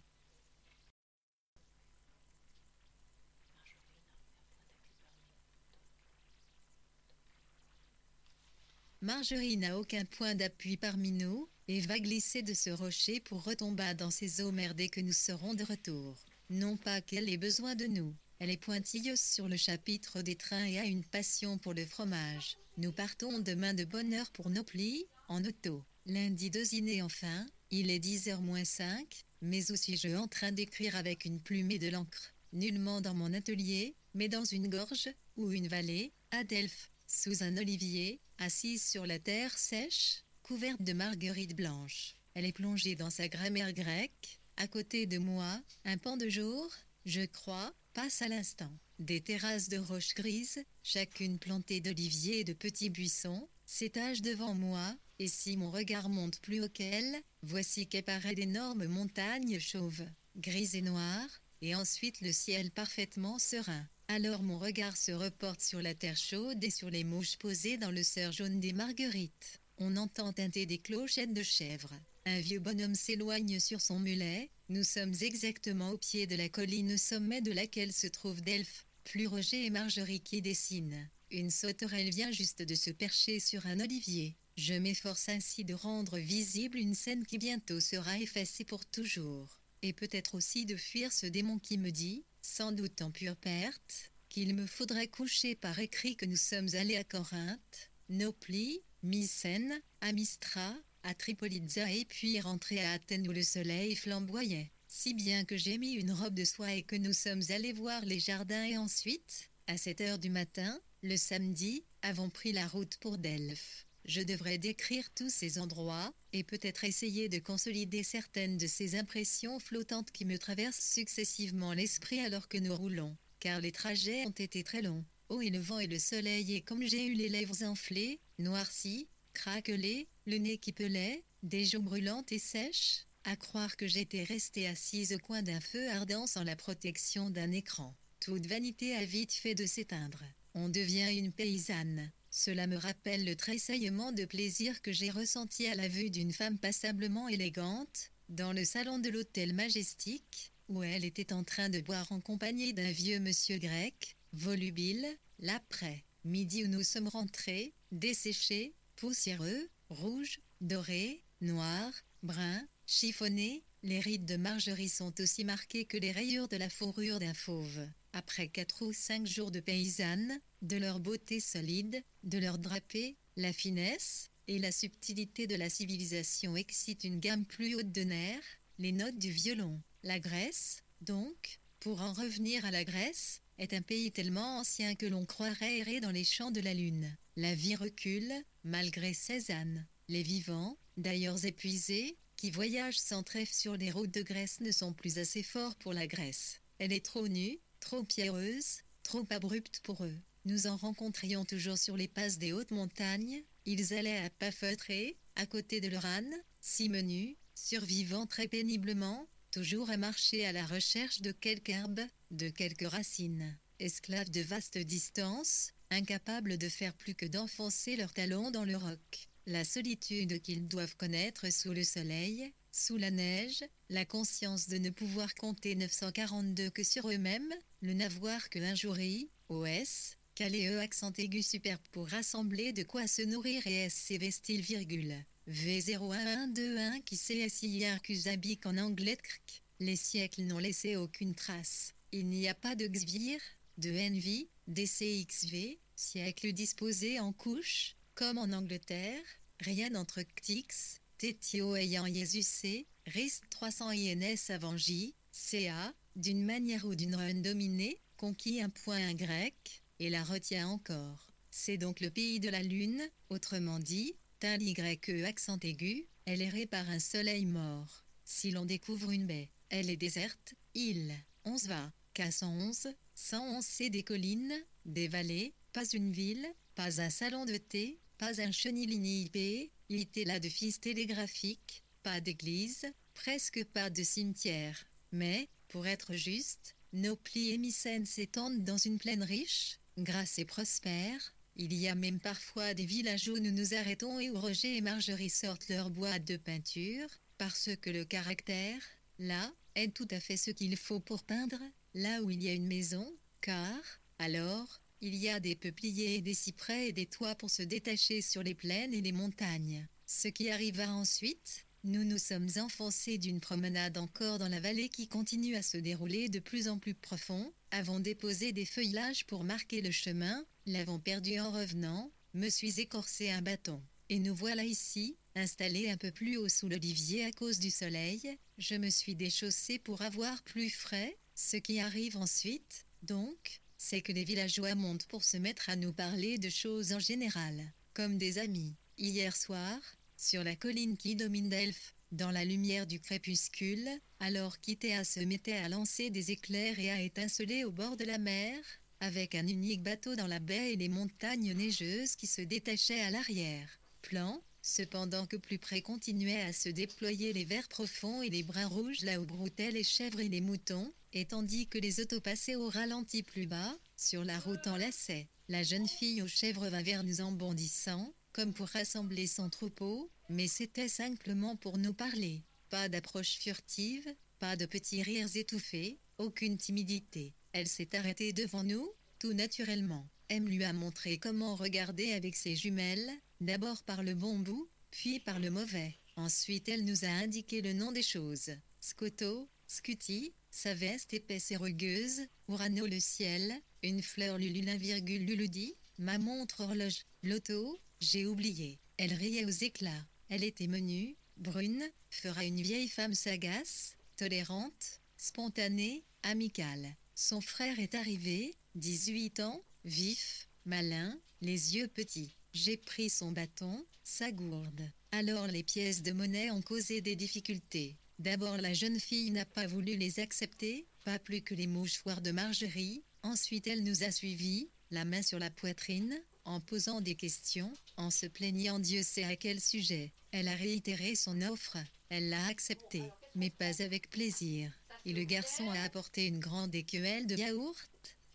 Marjorie n'a aucun point d'appui parmi nous, et va glisser de ce rocher pour retomber dans ces eaux merdées que nous serons de retour. Non pas qu'elle ait besoin de nous. Elle est pointilleuse sur le chapitre des trains et a une passion pour le fromage. Nous partons demain de bonne heure pour nos plis, en auto. Lundi 2 dîner enfin, il est 10h moins 5, mais aussi je en train d'écrire avec une plume et de l'encre. Nullement dans mon atelier, mais dans une gorge, ou une vallée, à Delphes, sous un olivier, assise sur la terre sèche, couverte de marguerites blanches. Elle est plongée dans sa grammaire grecque. À côté de moi, un pan de jour, je crois, passe à l'instant. Des terrasses de roches grises, chacune plantée d'oliviers et de petits buissons, s'étagent devant moi, et si mon regard monte plus haut qu'elle, voici qu'apparaissent d'énormes montagnes chauves, grises et noires, et ensuite le ciel parfaitement serein. Alors mon regard se reporte sur la terre chaude et sur les mouches posées dans le cerf jaune des marguerites. On entend tinter des clochettes de chèvre. Un vieux bonhomme s'éloigne sur son mulet. Nous sommes exactement au pied de la colline au sommet de laquelle se trouve Delphes, plus Roger et Marjorie qui dessinent. Une sauterelle vient juste de se percher sur un olivier. Je m'efforce ainsi de rendre visible une scène qui bientôt sera effacée pour toujours. Et peut-être aussi de fuir ce démon qui me dit, sans doute en pure perte, qu'il me faudrait coucher par écrit que nous sommes allés à Corinthe, Nauplie, Mycène, à Mystra, à Tripolitza et puis rentrer à Athènes où le soleil flamboyait. Si bien que j'ai mis une robe de soie et que nous sommes allés voir les jardins et ensuite, à 7 heures du matin, le samedi, avons pris la route pour Delphes. Je devrais décrire tous ces endroits, et peut-être essayer de consolider certaines de ces impressions flottantes qui me traversent successivement l'esprit alors que nous roulons, car les trajets ont été très longs. Oh, et le vent et le soleil, et comme j'ai eu les lèvres enflées, noircies, craquelées, le nez qui pelait, des joues brûlantes et sèches, à croire que j'étais restée assise au coin d'un feu ardent sans la protection d'un écran. Toute vanité a vite fait de s'éteindre. On devient une paysanne. Cela me rappelle le tressaillement de plaisir que j'ai ressenti à la vue d'une femme passablement élégante, dans le salon de l'hôtel Majestic, où elle était en train de boire en compagnie d'un vieux monsieur grec, volubile, l'après midi où nous sommes rentrés, desséchés, poussiéreux, rouges, dorés, noirs, bruns, chiffonnés, les rides de Marjorie sont aussi marquées que les rayures de la fourrure d'un fauve. Après 4 ou 5 jours de paysanne, de leur beauté solide, de leur drapé, la finesse et la subtilité de la civilisation excitent une gamme plus haute de nerfs, les notes du violon. La Grèce, donc, pour en revenir à la Grèce, est un pays tellement ancien que l'on croirait errer dans les champs de la lune. La vie recule, malgré ses ânes. Les vivants, d'ailleurs épuisés, qui voyagent sans trêve sur les routes de Grèce ne sont plus assez forts pour la Grèce. Elle est trop nue, trop pierreuse, trop abrupte pour eux. Nous en rencontrions toujours sur les passes des hautes montagnes. Ils allaient à pas feutrés, à côté de leur âne, si menus, survivant très péniblement, toujours à marcher à la recherche de quelque herbe, de quelques racines. Esclaves de vastes distances, incapables de faire plus que d'enfoncer leurs talons dans le roc. La solitude qu'ils doivent connaître sous le soleil, sous la neige, la conscience de ne pouvoir compter 942 que sur eux-mêmes, le n'avoir que l'injurie, OS, calé accent aigu superbe pour rassembler de quoi se nourrir et SC vestil virgule. V01121 qui CSIRQZABIC en anglais crc. Les siècles n'ont laissé aucune trace. Il n'y a pas de xvir, de envy, DCXV, siècle disposé en couches, comme en Angleterre, rien entre ctix, tétio ayant Jésus RIST 300 INS avant J, CA, d'une manière ou d'une run dominée, conquis un point un grec, et la retient encore. C'est donc le pays de la lune, autrement dit, tal YE accent aigu, elle errait par un soleil mort. Si l'on découvre une baie, elle est déserte, île, 11 va, K111, 111 C des collines, des vallées, pas une ville, pas un salon de thé, pas un chenilini IP, IT là de fils télégraphique, pas d'église, presque pas de cimetière. Mais, pour être juste, nos plis et Mycènes s'étendent dans une plaine riche, grasse et prospère. Il y a même parfois des villages où nous nous arrêtons et où Roger et Marjorie sortent leur boîte de peinture, parce que le caractère, là, est tout à fait ce qu'il faut pour peindre, là où il y a une maison, car, alors, il y a des peupliers et des cyprès et des toits pour se détacher sur les plaines et les montagnes. Ce qui arriva ensuite, nous nous sommes enfoncés d'une promenade encore dans la vallée qui continue à se dérouler de plus en plus profond, avons déposé des feuillages pour marquer le chemin, l'avons perdu en revenant, me suis écorcé un bâton. Et nous voilà ici, installés un peu plus haut sous l'olivier à cause du soleil, je me suis déchaussé pour avoir plus frais, ce qui arrive ensuite, donc, c'est que les villageois montent pour se mettre à nous parler de choses en général, comme des amis. Hier soir, sur la colline qui domine Delphes, dans la lumière du crépuscule, alors qu'Ithéa se mettait à lancer des éclairs et à étinceler au bord de la mer, avec un unique bateau dans la baie et les montagnes neigeuses qui se détachaient à l'arrière-plan, cependant que plus près continuaient à se déployer les verts profonds et les brins rouges là où broutaient les chèvres et les moutons, et tandis que les autos passaient au ralenti plus bas, sur la route en lacet, la jeune fille aux chèvres vint vers nous en bondissant, comme pour rassembler son troupeau, mais c'était simplement pour nous parler. Pas d'approche furtive, pas de petits rires étouffés, aucune timidité. Elle s'est arrêtée devant nous, tout naturellement. M lui a montré comment regarder avec ses jumelles, d'abord par le bon bout, puis par le mauvais. Ensuite elle nous a indiqué le nom des choses. Scoto, Scuti, sa veste épaisse et rugueuse, Urano le ciel, une fleur Lululin virgule Luludi, ma montre horloge, Loto, j'ai oublié. Elle riait aux éclats. Elle était menue, brune, fera une vieille femme sagace, tolérante, spontanée, amicale. Son frère est arrivé, 18 ans, vif, malin, les yeux petits. J'ai pris son bâton, sa gourde. Alors les pièces de monnaie ont causé des difficultés. D'abord la jeune fille n'a pas voulu les accepter, pas plus que les mouchoirs de Margerie. Ensuite elle nous a suivis, la main sur la poitrine, en posant des questions, en se plaignant Dieu sait à quel sujet. Elle a réitéré son offre, elle l'a acceptée, mais pas avec plaisir. Et le garçon a apporté une grande écuelle de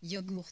yogourt.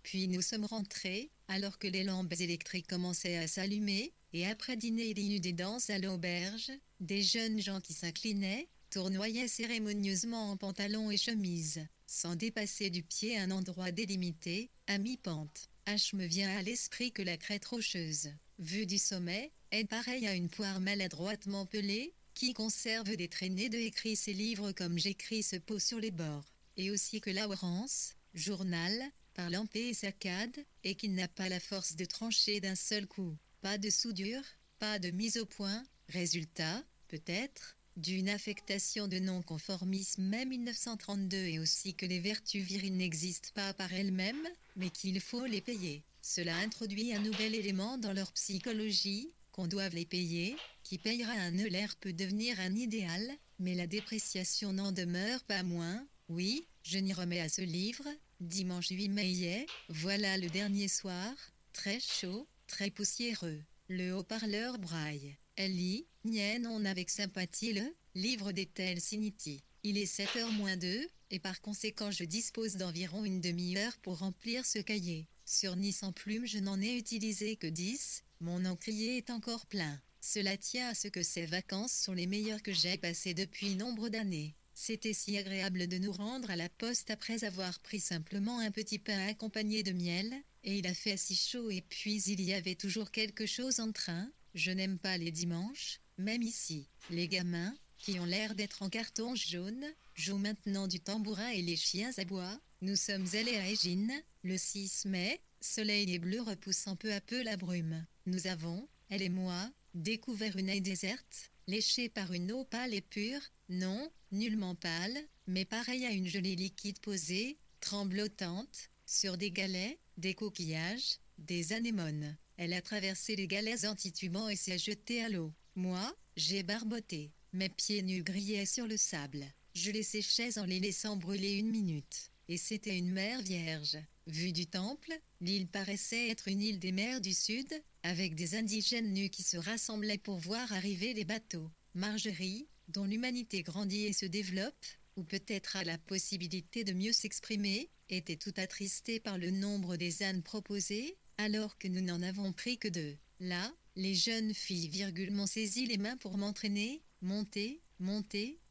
Puis nous sommes rentrés, alors que les lampes électriques commençaient à s'allumer, et après dîner il y eut des danses à l'auberge, des jeunes gens qui s'inclinaient, tournoyaient cérémonieusement en pantalon et chemise, sans dépasser du pied un endroit délimité, à mi-pente. H me vient à l'esprit que la crête rocheuse, vue du sommet, est pareille à une poire maladroitement pelée, qui conserve des traînées de écrit ses livres comme j'écris ce pot sur les bords, et aussi que Laurence, journal, par lampée et saccade, et qu'il n'a pas la force de trancher d'un seul coup. Pas de soudure, pas de mise au point, résultat, peut-être, d'une affectation de non-conformisme mai 1932 et aussi que les vertus viriles n'existent pas par elles-mêmes, mais qu'il faut les payer. Cela introduit un nouvel élément dans leur psychologie, qu'on doive les payer, qui payera un eulaire peut devenir un idéal, mais la dépréciation n'en demeure pas moins. Oui, je n'y remets à ce livre, dimanche 8 mai, voilà le dernier soir, très chaud, très poussiéreux. Le haut-parleur braille. Elle lit, non avec sympathie le livre d'Ethel Siniti. Il est 7h moins 2, et par conséquent je dispose d'environ une demi-heure pour remplir ce cahier. Sur Nice en plume je n'en ai utilisé que 10, mon encrier est encore plein. Cela tient à ce que ces vacances sont les meilleures que j'ai passées depuis nombre d'années. C'était si agréable de nous rendre à la poste après avoir pris simplement un petit pain accompagné de miel, et il a fait si chaud et puis il y avait toujours quelque chose en train. Je n'aime pas les dimanches, même ici. Les gamins, qui ont l'air d'être en carton jaune, jouent maintenant du tambourin et les chiens aboient. Nous sommes allés à Égine, le 6 mai, soleil et bleu repoussant peu à peu la brume. Nous avons, elle et moi, découvert une haie déserte, léchée par une eau pâle et pure, non, nullement pâle, mais pareille à une gelée liquide posée, tremblotante, sur des galets, des coquillages, des anémones. Elle a traversé les galets en titubant et s'est jetée à l'eau. Moi, j'ai barboté. Mes pieds nus grillaient sur le sable. Je les séchais en les laissant brûler 1 minute. Et c'était une mer vierge. Vue du temple, l'île paraissait être une île des mers du Sud, avec des indigènes nus qui se rassemblaient pour voir arriver les bateaux. Margerie, dont l'humanité grandit et se développe, ou peut-être a la possibilité de mieux s'exprimer, était tout attristée par le nombre des ânes proposés, alors que nous n'en avons pris que 2. Là, les jeunes filles m'ont saisi les mains pour m'entraîner, monter,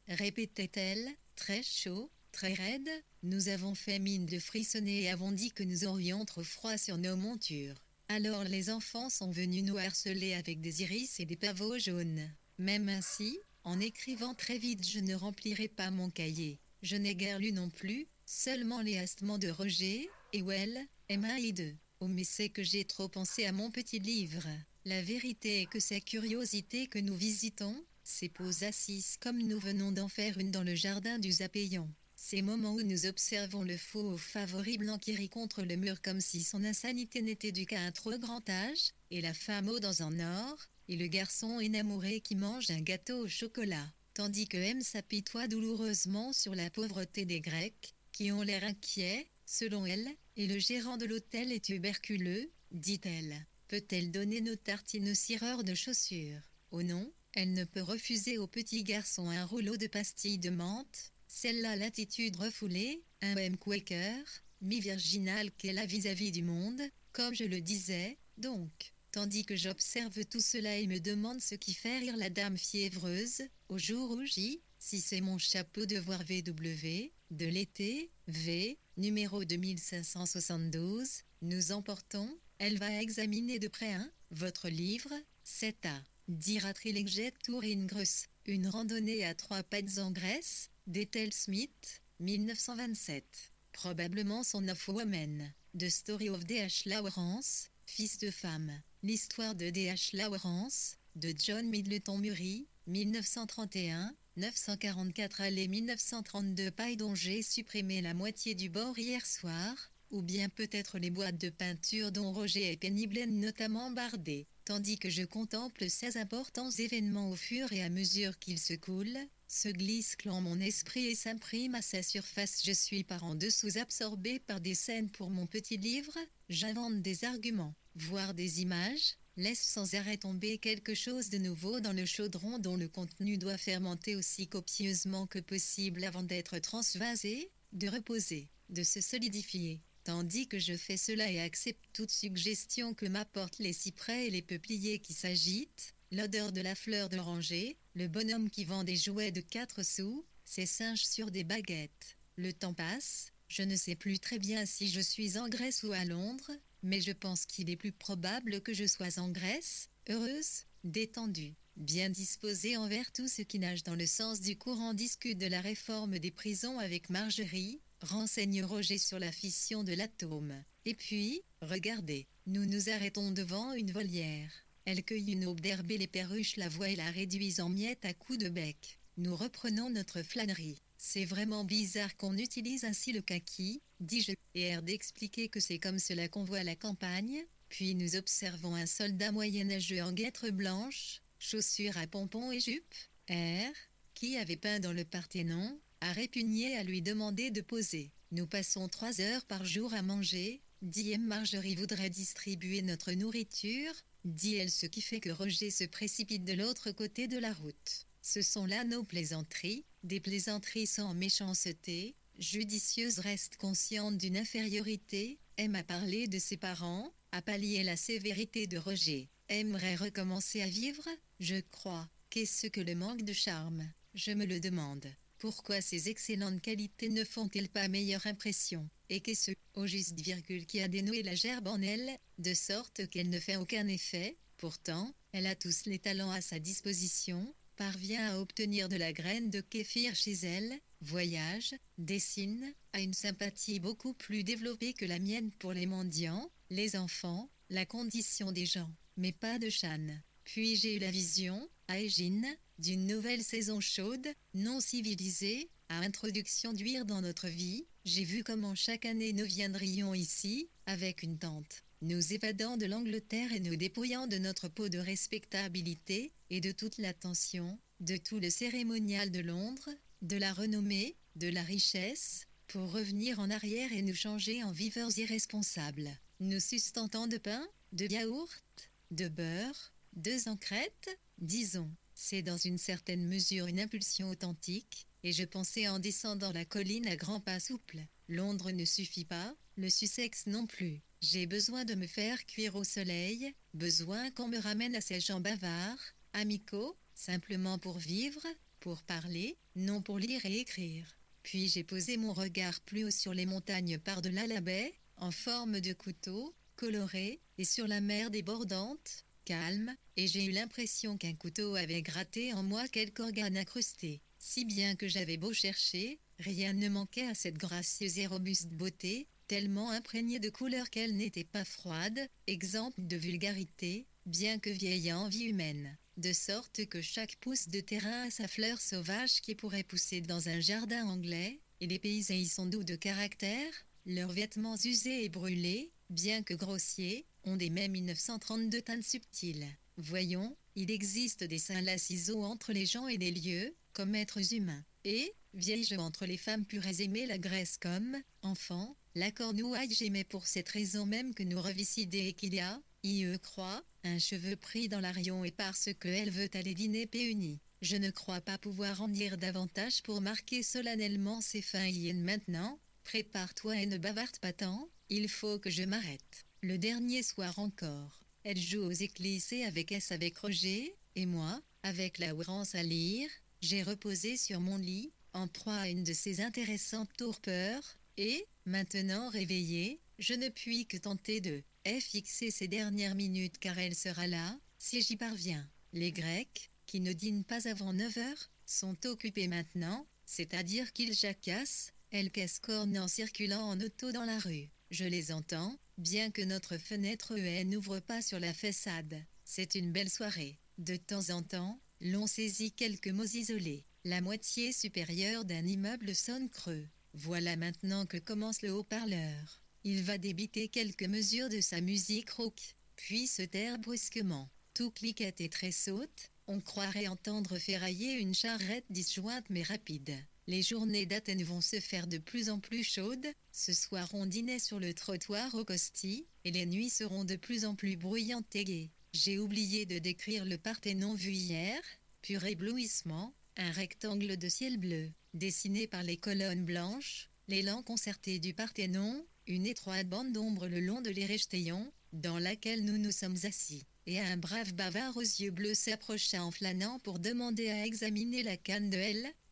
répétait-elle, très chaud, très raide. Nous avons fait mine de frissonner et avons dit que nous aurions trop froid sur nos montures. Alors les enfants sont venus nous harceler avec des iris et des pavots jaunes. Même ainsi, en écrivant très vite je ne remplirai pas mon cahier. Je n'ai guère lu non plus, seulement les astements de Roger, Ewell, MAI2. Oh mais c'est que j'ai trop pensé à mon petit livre. La vérité est que ces curiosités que nous visitons, ces poses assises comme nous venons d'en faire une dans le jardin du Zapéon, ces moments où nous observons le faux favori blanc qui rit contre le mur comme si son insanité n'était due qu'à un trop grand âge, et la femme au dans en or, et le garçon énamouré qui mange un gâteau au chocolat, tandis que M s'apitoie douloureusement sur la pauvreté des Grecs, qui ont l'air inquiets, selon elle, et le gérant de l'hôtel est tuberculeux, dit-elle. Peut-elle donner nos tartines au cireur de chaussures? Oh non, elle ne peut refuser au petit garçon un rouleau de pastilles de menthe, celle-là l'attitude refoulée, un M Quaker, mi-virginal qu'elle a vis-à-vis du monde, comme je le disais, donc. Tandis que j'observe tout cela et me demande ce qui fait rire la dame fiévreuse, au jour où si c'est mon chapeau de voir VW, de l'été, V, numéro 2572, nous emportons, elle va examiner de près votre livre, c'est à dire à Trilegjet Tour in Grèce, une randonnée à 3 pattes en Grèce, d'Ethel Smith, 1927. Probablement son of Woman, The Story of D.H. Lawrence, fils de femme, l'histoire de D.H. Lawrence, de John Middleton Murray, 1931, 944 allée 1932 paille dont j'ai supprimé la moitié du bord hier soir, ou bien peut-être les boîtes de peinture dont Roger est péniblement notamment bardé, tandis que je contemple ces importants événements au fur et à mesure qu'ils se coulent, se glissent dans mon esprit et s'impriment à sa surface. Je suis par en dessous absorbé par des scènes pour mon petit livre, j'invente des arguments, voire des images, laisse sans arrêt tomber quelque chose de nouveau dans le chaudron dont le contenu doit fermenter aussi copieusement que possible avant d'être transvasé, de reposer, de se solidifier. Tandis que je fais cela et accepte toute suggestion que m'apportent les cyprès et les peupliers qui s'agitent, l'odeur de la fleur d'oranger, le bonhomme qui vend des jouets de 4 sous, ses singes sur des baguettes. Le temps passe, je ne sais plus très bien si je suis en Grèce ou à Londres, mais je pense qu'il est plus probable que je sois en Grèce, heureuse, détendue, bien disposée envers tout ce qui nage dans le sens du courant, discute de la réforme des prisons avec Marjorie, renseigne Roger sur la fission de l'atome. Et puis, regardez, nous nous arrêtons devant une volière. Elle cueille une aube d'herbe et les perruches la voient et la réduisent en miettes à coups de bec. Nous reprenons notre flânerie. C'est vraiment bizarre qu'on utilise ainsi le kaki, dis-je, et air d'expliquer que c'est comme cela qu'on voit la campagne. Puis nous observons un soldat moyenâgeux en guêtre blanche, chaussures à pompons et jupe, qui avait peint dans le Parthénon, a répugné à lui demander de poser. Nous passons 3 heures par jour à manger, dit Marjorie voudrait distribuer notre nourriture, dit-elle, ce qui fait que Roger se précipite de l'autre côté de la route. Ce sont là nos plaisanteries, des plaisanteries sans méchanceté, judicieuses, reste consciente d'une infériorité, aime à parler de ses parents, à pallier la sévérité de Roger, aimerait recommencer à vivre, je crois. Qu'est-ce que le manque de charme? Je me le demande. Pourquoi ces excellentes qualités ne font-elles pas meilleure impression? Et qu'est-ce, au juste virgule, qui a dénoué la gerbe en elle, de sorte qu'elle ne fait aucun effet? Pourtant, elle a tous les talents à sa disposition, parvient à obtenir de la graine de kéfir chez elle, voyage, dessine, a une sympathie beaucoup plus développée que la mienne pour les mendiants, les enfants, la condition des gens, mais pas de Chan. Puis j'ai eu la vision, à Égine, d'une nouvelle saison chaude, non civilisée, à introduction d'huile dans notre vie. J'ai vu comment chaque année nous viendrions ici, avec une tante, nous évadant de l'Angleterre et nous dépouillant de notre peau de respectabilité, et de toute l'attention, de tout le cérémonial de Londres, de la renommée, de la richesse, pour revenir en arrière et nous changer en viveurs irresponsables, nous sustentant de pain, de yaourt, de beurre, de ancrette, disons. C'est dans une certaine mesure une impulsion authentique, et je pensais en descendant la colline à grands pas souples. Londres ne suffit pas, le Sussex non plus. J'ai besoin de me faire cuire au soleil, besoin qu'on me ramène à ces gens bavards, amicaux, simplement pour vivre, pour parler, non pour lire et écrire. Puis j'ai posé mon regard plus haut sur les montagnes par-delà la baie, en forme de couteau, coloré, et sur la mer débordante, calme, et j'ai eu l'impression qu'un couteau avait gratté en moi quelque organe incrusté, si bien que j'avais beau chercher, rien ne manquait à cette gracieuse et robuste beauté, tellement imprégnée de couleur qu'elle n'était pas froide, exempte de vulgarité, bien que vieille en vie humaine, de sorte que chaque pouce de terrain a sa fleur sauvage qui pourrait pousser dans un jardin anglais, et les paysans y sont doux de caractère, leurs vêtements usés et brûlés, bien que grossiers, ont des mai 1932 teintes subtiles. Voyons, il existe des saints ciseaux entre les gens et les lieux, comme êtres humains. Et, vieille je entre les femmes pures aimer la Grèce comme, enfant, la cornouaille j'aimais pour cette raison même que nous revicidés et qu'il y a, croit, un cheveu pris dans l'arion et parce que elle veut aller dîner péunie. Je ne crois pas pouvoir en dire davantage pour marquer solennellement ces fins hyènes maintenant. Prépare-toi et ne bavarde pas tant, il faut que je m'arrête. Le dernier soir encore, elle joue aux éclissés avec Roger, et moi, avec Lawrence à lire, j'ai reposé sur mon lit, en proie à une de ces intéressantes torpeurs, et, maintenant réveillée, je ne puis que tenter de fixer ces dernières minutes car elle sera là, si j'y parviens. Les Grecs, qui ne dînent pas avant 9 heures, sont occupés maintenant, c'est-à-dire qu'ils jacassent, escornent en circulant en auto dans la rue. Je les entends, bien que notre fenêtre huée n'ouvre pas sur la façade. C'est une belle soirée. De temps en temps, l'on saisit quelques mots isolés. La moitié supérieure d'un immeuble sonne creux. Voilà maintenant que commence le haut-parleur. Il va débiter quelques mesures de sa musique rock, puis se taire brusquement. Tout cliquette et tressaute, on croirait entendre ferrailler une charrette disjointe mais rapide. Les journées d'Athènes vont se faire de plus en plus chaudes, ce soir on dînait sur le trottoir au Costi, et les nuits seront de plus en plus bruyantes et gaies. J'ai oublié de décrire le Parthénon vu hier, pur éblouissement, un rectangle de ciel bleu, dessiné par les colonnes blanches, l'élan concerté du Parthénon, une étroite bande d'ombre le long de l'Érechtheion, dans laquelle nous nous sommes assis. Et un brave bavard aux yeux bleus s'approcha en flânant pour demander à examiner la canne de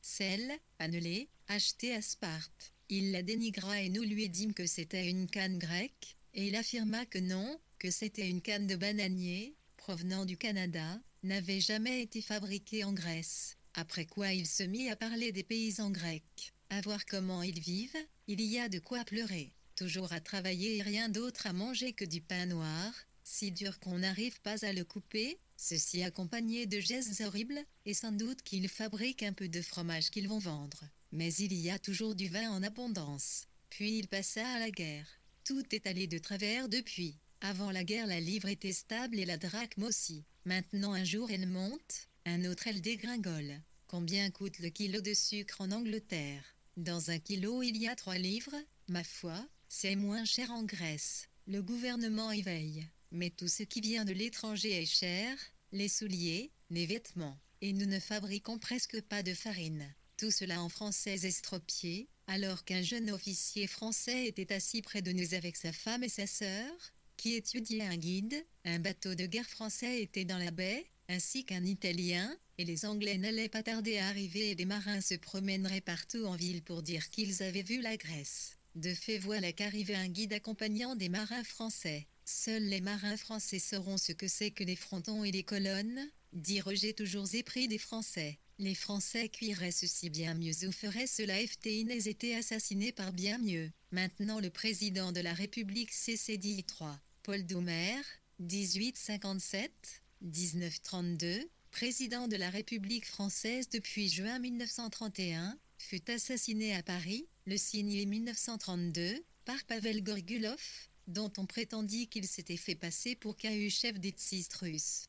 sel, annelée, achetée à Sparte. Il la dénigra et nous lui dîmes que c'était une canne grecque, et il affirma que non, que c'était une canne de bananier, provenant du Canada, n'avait jamais été fabriquée en Grèce. Après quoi il se mit à parler des paysans grecs. À voir comment ils vivent, il y a de quoi pleurer. Toujours à travailler et rien d'autre à manger que du pain noir, si dur qu'on n'arrive pas à le couper, ceci accompagné de gestes horribles, et sans doute qu'ils fabriquent un peu de fromage qu'ils vont vendre. Mais il y a toujours du vin en abondance. Puis il passa à la guerre. Tout est allé de travers depuis. Avant la guerre la livre était stable et la drachme aussi. Maintenant un jour elle monte, un autre elle dégringole. Combien coûte le kilo de sucre en Angleterre? Dans un kilo il y a 3 livres, ma foi, c'est moins cher en Grèce. Le gouvernement y veille. Mais tout ce qui vient de l'étranger est cher, les souliers, les vêtements. Et nous ne fabriquons presque pas de farine. Tout cela en français estropié, alors qu'un jeune officier français était assis près de nous avec sa femme et sa sœur, qui étudiaient un guide. Un bateau de guerre français était dans la baie, ainsi qu'un Italien, et les Anglais n'allaient pas tarder à arriver et les marins se promèneraient partout en ville pour dire qu'ils avaient vu la Grèce. De fait voilà qu'arrivait un guide accompagnant des marins français. Seuls les marins français sauront ce que c'est que les frontons et les colonnes, dit Roger toujours épris des Français. Les Français cuiraient ceci bien mieux ou feraient cela FTINES était assassiné par bien mieux. Maintenant le président de la République CCDI 3, Paul Doumer, 1857-1932, président de la République française depuis juin 1931, fut assassiné à Paris, le signé 1932, par Pavel Gorgulov, dont on prétendit qu'il s'était fait passer pour KU chef des tsistes russes.